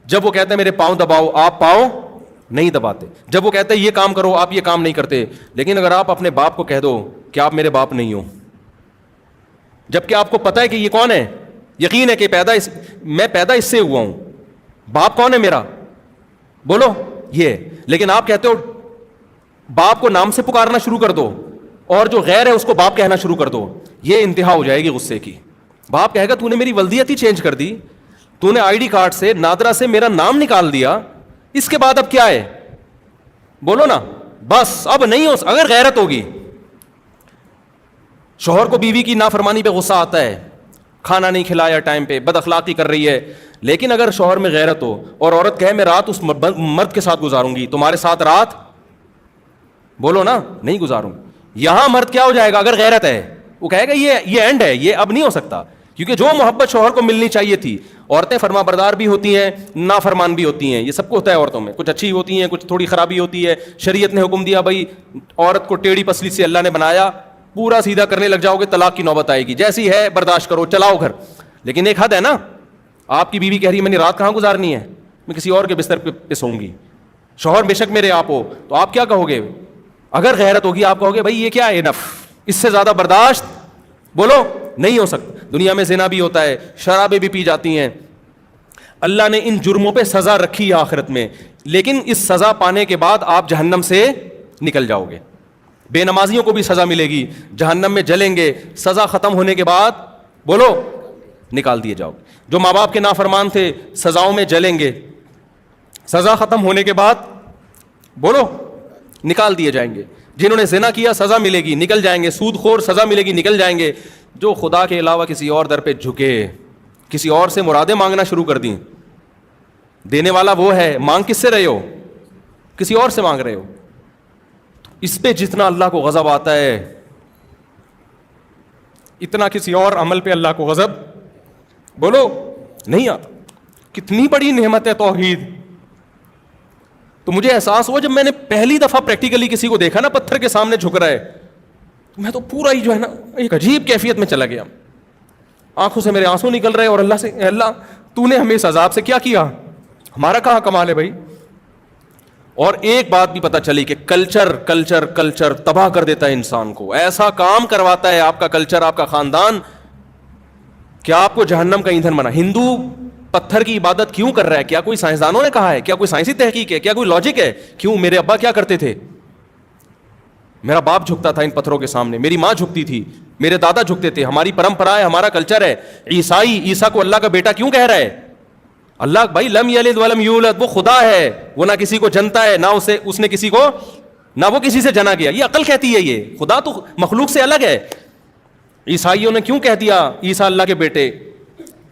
جب وہ کہتے ہیں میرے پاؤں دباؤ, آپ پاؤں نہیں دباتے. جب وہ کہتے ہیں یہ کام کرو, آپ یہ کام نہیں کرتے. لیکن اگر آپ اپنے باپ کو کہہ دو کہ آپ میرے باپ نہیں ہو, جبکہ آپ کو پتا ہے کہ یہ کون ہے, یقین ہے کہ میں پیدا اس سے ہوا ہوں, باپ کون ہے میرا, بولو یہ. لیکن آپ کہتے ہو باپ کو نام سے پکارنا شروع کر دو, اور جو غیر ہے اس کو باپ کہنا شروع کر دو, یہ انتہا ہو جائے گی غصے کی. باپ کہے گا تو نے میری ولدیت ہی چینج کر دی, تو نے آئی ڈی کارڈ سے نادرا سے میرا نام نکال دیا, اس کے بعد اب کیا ہے, بولو نا. بس اب نہیں ہو, اگر غیرت ہوگی. شوہر کو بیوی کی نافرمانی پہ غصہ آتا ہے, کھانا نہیں کھلایا ٹائم پہ, بد اخلاقی کر رہی ہے. لیکن اگر شوہر میں غیرت ہو اور عورت کہے میں رات اس مرد کے ساتھ گزاروں گی, تمہارے ساتھ رات, بولو نا, نہیں گزاروں. یہاں مرد کیا ہو جائے گا اگر غیرت ہے, وہ کہے گا یہ اینڈ ہے, یہ اب نہیں ہو سکتا. کیونکہ جو محبت شوہر کو ملنی چاہیے تھی, عورتیں فرما بردار بھی ہوتی ہیں, نافرمان بھی ہوتی ہیں, یہ سب کو ہوتا ہے عورتوں میں, کچھ اچھی ہوتی ہیں, کچھ تھوڑی خرابی ہوتی ہے. شریعت نے حکم دیا بھائی عورت کو ٹیڑھی پسلی سے اللہ نے بنایا, پورا سیدھا کرنے لگ جاؤ گے طلاق کی نوبت آئے گی, جیسی ہے برداشت کرو, چلاؤ گھر. لیکن ایک حد ہے نا, آپ کی بیوی کہہ رہی ہے میں نے رات کہاں گزارنی ہے, میں کسی اور کے بستر پہ سوؤں گی. شوہر بے شک میرے آپ ہو, تو آپ کیا کہو گے؟ اگر غیرت ہوگی آپ کہو گے بھائی یہ کیا ہے, نف, اس سے زیادہ برداشت بولو نہیں ہو سکتا. دنیا میں زنا بھی ہوتا ہے, شرابیں بھی پی جاتی ہیں, اللہ نے ان جرموں پہ سزا رکھی ہے آخرت میں, لیکن اس سزا پانے کے بعد آپ جہنم سے نکل جاؤ گے. بے نمازیوں کو بھی سزا ملے گی, جہنم میں جلیں گے, سزا ختم ہونے کے بعد بولو نکال دیے جاؤ گے. جو ماں باپ کے نافرمان تھے سزاؤں میں جلیں گے, سزا ختم ہونے کے بعد بولو نکال دیے جائیں گے. جنہوں نے زنا کیا سزا ملے گی نکل جائیں گے, سود خور سزا ملے گی نکل جائیں گے. جو خدا کے علاوہ کسی اور در پہ جھکے, کسی اور سے مرادیں مانگنا شروع کر دیں, دینے والا وہ ہے, مانگ کس سے رہے ہو؟ کسی اور سے مانگ رہے ہو. اس پہ جتنا اللہ کو غضب آتا ہے اتنا کسی اور عمل پہ اللہ کو غضب بولو نہیں آتا. کتنی بڑی نعمت ہے توحید. تو مجھے احساس ہوا جب میں نے پہلی دفعہ پریکٹیکلی کسی کو دیکھا نا پتھر کے سامنے جھک رہا ہے, میں تو پورا ہی جو ہے نا ایک عجیب کیفیت میں چلا گیا. آنکھوں سے میرے آنسو نکل رہے اور اللہ سے, اللہ تو نے ہمیں اس عذاب سے کیا کیا, ہمارا کہاں کمال ہے بھائی. اور ایک بات بھی پتہ چلی کہ کلچر تباہ کر دیتا ہے انسان کو. ایسا کام کرواتا ہے آپ کا کلچر, آپ کا خاندان, کیا آپ کو جہنم کا ایندھن بنا. ہندو پتھر کی عبادت کیوں کر رہا ہے؟ کیا کوئی سائنسدانوں نے کہا ہے؟ کیا کوئی سائنسی تحقیق ہے؟ کیا کوئی لاجک ہے؟ کیوں؟ میرے ابا کیا کرتے تھے, میرا باپ جھکتا تھا ان پتھروں کے سامنے, میری ماں جھکتی تھی, میرے دادا جھکتے تھے. ہماری پرمپرا ہے, ہمارا کلچر ہے. عیسیٰ کو اللہ کا بیٹا کیوں کہہ رہا ہے؟ اللہ بھائی لم یلد ولم یولد, وہ خدا ہے, وہ نہ کسی کو جنتا ہے, نہ اس نے کسی کو, نہ وہ کسی سے جنا گیا. یہ عقل کہتی ہے, یہ خدا تو مخلوق سے الگ ہے. عیسائیوں نے کیوں کہہ دیا عیسیٰ اللہ کے بیٹے؟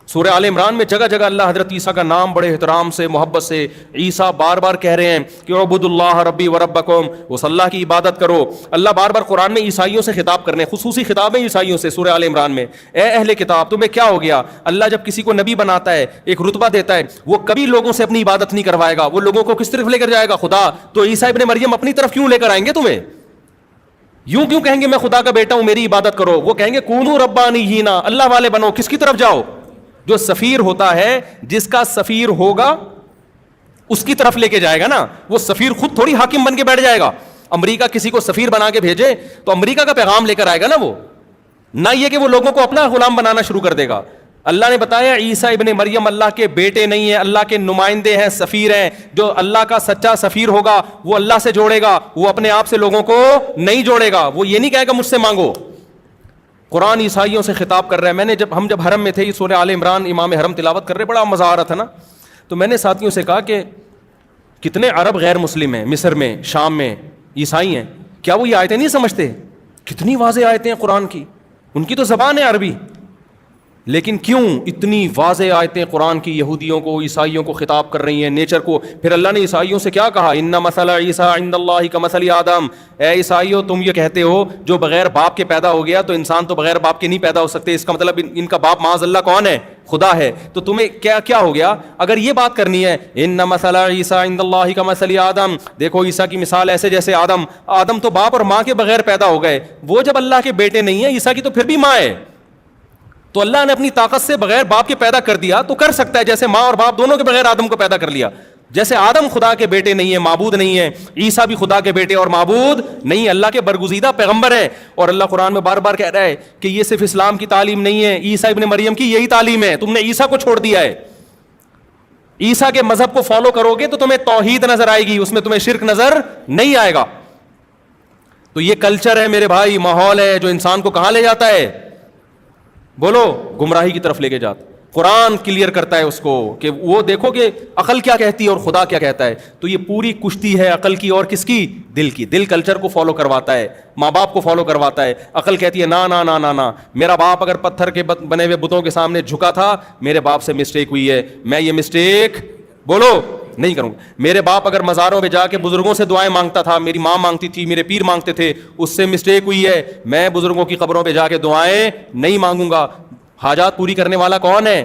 سورہ آل عمران میں جگہ جگہ اللہ حضرت عیسیٰ کا نام بڑے احترام سے, محبت سے, عیسیٰ بار بار کہہ رہے ہیں کہ اعبدوا اللہ ربی و ربکم, اس اللہ کی عبادت کرو. اللہ بار بار قرآن میں عیسائیوں سے خطاب کرنے, خصوصی خطاب ہے عیسائیوں سے سورہ آل عمران میں, اے اہل کتاب تمہیں کیا ہو گیا. اللہ جب کسی کو نبی بناتا ہے, ایک رتبہ دیتا ہے, وہ کبھی لوگوں سے اپنی عبادت نہیں کروائے گا, وہ لوگوں کو کس طرف لے کر جائے گا؟ خدا. تو عیسیٰ ابن مریم اپنی طرف کیوں لے کر آئیں گے تمہیں؟ یوں کیوں کہیں گے میں خدا کا بیٹا ہوں میری عبادت کرو؟ وہ کہیں گے کونوا ربانیین, اللہ والے بنو. کس کی طرف جاؤ؟ جو سفیر ہوتا ہے, جس کا سفیر ہوگا اس کی طرف لے کے جائے گا نا. وہ سفیر خود تھوڑی حاکم بن کے بیٹھ جائے گا. امریکہ کسی کو سفیر بنا کے بھیجے تو امریکہ کا پیغام لے کر آئے گا نا وہ, نہ یہ کہ وہ لوگوں کو اپنا غلام بنانا شروع کر دے گا. اللہ نے بتایا عیسیٰ ابن مریم اللہ کے بیٹے نہیں ہیں, اللہ کے نمائندے ہیں, سفیر ہیں. جو اللہ کا سچا سفیر ہوگا وہ اللہ سے جوڑے گا, وہ اپنے آپ سے لوگوں کو نہیں جوڑے گا. وہ یہ نہیں کہے گا مجھ سے مانگو. قرآن عیسائیوں سے خطاب کر رہا ہے. میں نے ہم جب حرم میں تھے, یہ سورہ آل عمران امام حرم تلاوت کر رہے, بڑا مزہ آ رہا تھا نا. تو میں نے ساتھیوں سے کہا کہ کتنے عرب غیر مسلم ہیں مصر میں, شام میں, عیسائی ہیں, کیا وہ یہ آیتیں نہیں سمجھتے؟ کتنی واضح آیتیں ہیں قرآن کی, ان کی تو زبان ہے عربی, لیکن کیوں اتنی واضح آیتیں قرآن کی یہودیوں کو, عیسائیوں کو خطاب کر رہی ہیں, نیچر کو. پھر اللہ نے عیسائیوں سے کیا کہا؟ ان مثل عیسیٰ عند اللہ کمثل آدم. اے عیسائیوں تم یہ کہتے ہو جو بغیر باپ کے پیدا ہو گیا, تو انسان تو بغیر باپ کے نہیں پیدا ہو سکتے. اس کا مطلب ان کا باپ معاذ اللہ کون ہے؟ خدا ہے. تو تمہیں کیا ہو گیا اگر یہ بات کرنی ہے؟ ان مثل عیسیٰ عند اللہ کمثل آدم, دیکھو عیسیٰ کی مثال ایسے جیسے آدم تو باپ اور ماں کے بغیر پیدا ہو گئے, وہ جب اللہ کے بیٹے نہیں ہیں, عیسیٰ کی تو پھر بھی ماں ہے. تو اللہ نے اپنی طاقت سے بغیر باپ کے پیدا کر دیا, تو کر سکتا ہے جیسے ماں اور باپ دونوں کے بغیر آدم کو پیدا کر لیا. جیسے آدم خدا کے بیٹے نہیں ہے, معبود نہیں ہے, عیسیٰ بھی خدا کے بیٹے اور معبود نہیں, اللہ کے برگزیدہ پیغمبر ہے. اور اللہ قرآن میں بار بار کہہ رہا ہے کہ یہ صرف اسلام کی تعلیم نہیں ہے, عیسیٰ ابن مریم کی یہی تعلیم ہے. تم نے عیسیٰ کو چھوڑ دیا ہے. عیسیٰ کے مذہب کو فالو کرو گے تو تمہیں توحید نظر آئے گی, اس میں تمہیں شرک نظر نہیں آئے گا. تو یہ کلچر ہے میرے بھائی, ماحول ہے جو انسان کو کہاں لے جاتا ہے؟ بولو گمراہی کی طرف لے کے جاتا. قرآن کلیئر کرتا ہے اس کو کہ وہ دیکھو کہ عقل کیا کہتی ہے اور خدا کیا کہتا ہے. تو یہ پوری کشتی ہے عقل کی اور کس کی؟ دل کی. دل کلچر کو فالو کرواتا ہے, ماں باپ کو فالو کرواتا ہے. عقل کہتی ہے نا نا نا نا نا, میرا باپ اگر پتھر کے بنے ہوئے بتوں کے سامنے جھکا تھا, میرے باپ سے مسٹیک ہوئی ہے, میں یہ مسٹیک بولو نہیں کروں. میرے باپ اگر مزاروں پہ جا کے بزرگوں سے دعائیں مانگتا تھا, میری ماں مانگتی تھی, میرے پیر مانگتے تھے, اس سے مسٹیک ہوئی ہے, میں بزرگوں کی قبروں پہ جا کے دعائیں نہیں مانگوں گا. حاجات پوری کرنے والا کون ہے؟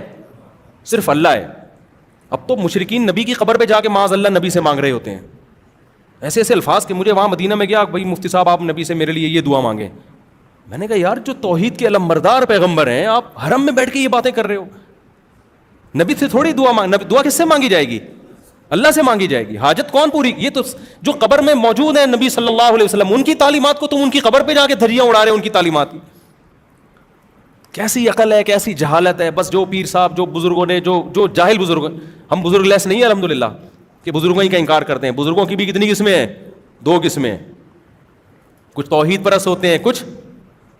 صرف اللہ ہے. اب تو مشرکین نبی کی قبر پہ جا کے معاذ اللہ نبی سے مانگ رہے ہوتے ہیں ایسے ایسے الفاظ کہ مجھے وہاں مدینہ میں گیا, بھائی مفتی صاحب آپ نبی سے میرے لیے یہ دعا مانگیں. میں نے کہا یار جو توحید کے علمبردار پیغمبر ہیں, آپ حرم میں بیٹھ کے یہ باتیں کر رہے ہو. نبی سے تھوڑی دعا کس سے مانگی جائے گی؟ اللہ سے مانگی جائے گی. حاجت کون پوری؟ یہ تو جو قبر میں موجود ہیں نبی صلی اللہ علیہ وسلم، ان کی تعلیمات کو تم ان کی قبر پہ جا کے دھجیاں اڑا رہے ہیں ان کی تعلیمات کی. کیسی عقل ہے، کیسی جہالت ہے. بس جو پیر صاحب، جو بزرگوں نے، جو جاہل بزرگ، ہم بزرگ لیس نہیں ہیں الحمدللہ کہ بزرگوں ہی کا انکار کرتے ہیں. بزرگوں کی بھی کتنی قسمیں ہیں؟ 2 قسمیں ہیں. کچھ توحید پرست ہوتے ہیں، کچھ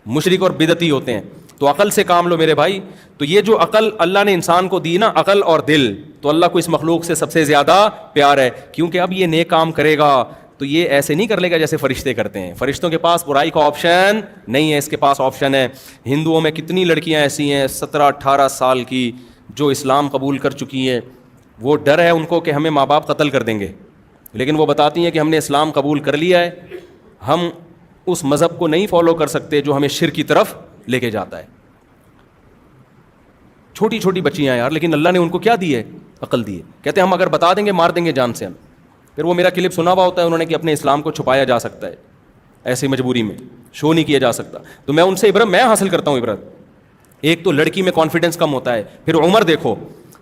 مشرک اور بدعتی ہوتے ہیں. تو عقل سے کام لو میرے بھائی. تو یہ جو عقل اللہ نے انسان کو دی نا، عقل اور دل، تو اللہ کو اس مخلوق سے سب سے زیادہ پیار ہے. کیونکہ اب یہ نیک کام کرے گا تو یہ ایسے نہیں کر لے گا جیسے فرشتے کرتے ہیں. فرشتوں کے پاس برائی کا آپشن نہیں ہے، اس کے پاس آپشن ہے. ہندوؤں میں کتنی لڑکیاں ایسی ہیں 17-18 سال کی جو اسلام قبول کر چکی ہیں. وہ ڈر ہے ان کو کہ ہمیں ماں باپ قتل کر دیں گے، لیکن وہ بتاتی ہیں کہ ہم نے اسلام قبول کر لیا ہے، ہم اس مذہب کو نہیں فالو کر سکتے جو ہمیں شرک کی طرف لے کے جاتا ہے. چھوٹی چھوٹی بچیاں یار، لیکن اللہ نے ان کو کیا دی ہے؟ عقل دی ہے. کہتے ہیں ہم اگر بتا دیں گے مار دیں گے جان سے ہم. پھر وہ میرا کلپ سنا ہوا ہوتا ہے انہوں نے کہ اپنے اسلام کو چھپایا جا سکتا ہے، ایسی مجبوری میں شو نہیں کیا جا سکتا. تو میں ان سے عبرت میں حاصل کرتا ہوں عبرت. ایک تو لڑکی میں کانفیڈنس کم ہوتا ہے، پھر عمر دیکھو.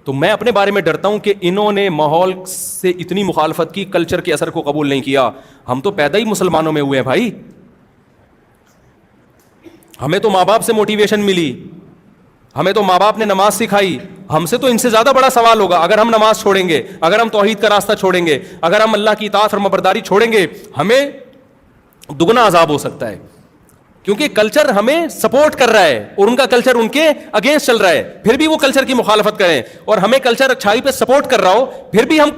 تو میں اپنے بارے میں ڈرتا ہوں کہ انہوں نے ماحول سے اتنی مخالفت کی، کلچر کے اثر کو قبول نہیں کیا. ہم تو پیدا ہی مسلمانوں میں ہوئے ہیں بھائی، ہمیں تو ماں باپ سے موٹیویشن ملی، ہمیں تو ماں باپ نے نماز سکھائی. ہم سے تو ان سے زیادہ بڑا سوال ہوگا اگر ہم نماز چھوڑیں گے، اگر ہم توحید کا راستہ چھوڑیں گے، اگر ہم اللہ کی اطاعت اور فرمانبرداری چھوڑیں گے، ہمیں دگنا عذاب ہو سکتا ہے. کیونکہ کلچر ہمیں سپورٹ کر رہا ہے اور ان کا کلچر ان کے اگینسٹ چل رہا ہے. پھر بھی وہ کلچر کی مخالفت کریں اور ہمیں کلچر اچھائی پہ سپورٹ کر رہا ہو، پھر بھی ہم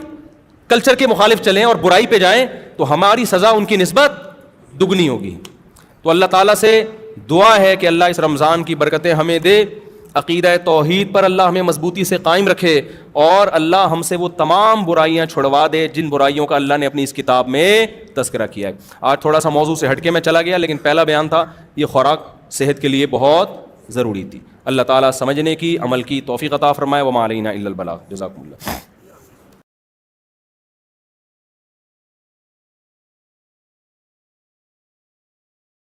کلچر کے مخالف چلیں اور برائی پہ جائیں، تو ہماری سزا ان کی نسبت دگنی ہوگی. تو اللہ تعالیٰ سے دعا ہے کہ اللہ اس رمضان کی برکتیں ہمیں دے، عقیدہ توحید پر اللہ ہمیں مضبوطی سے قائم رکھے، اور اللہ ہم سے وہ تمام برائیاں چھڑوا دے جن برائیوں کا اللہ نے اپنی اس کتاب میں تذکرہ کیا ہے. آج تھوڑا سا موضوع سے ہٹ کے میں چلا گیا، لیکن پہلا بیان تھا یہ خوراک صحت کے لیے بہت ضروری تھی. اللہ تعالیٰ سمجھنے کی، عمل کی توفیق عطا فرمائے. وما علینا الا البلاغ. جزاکم اللہ.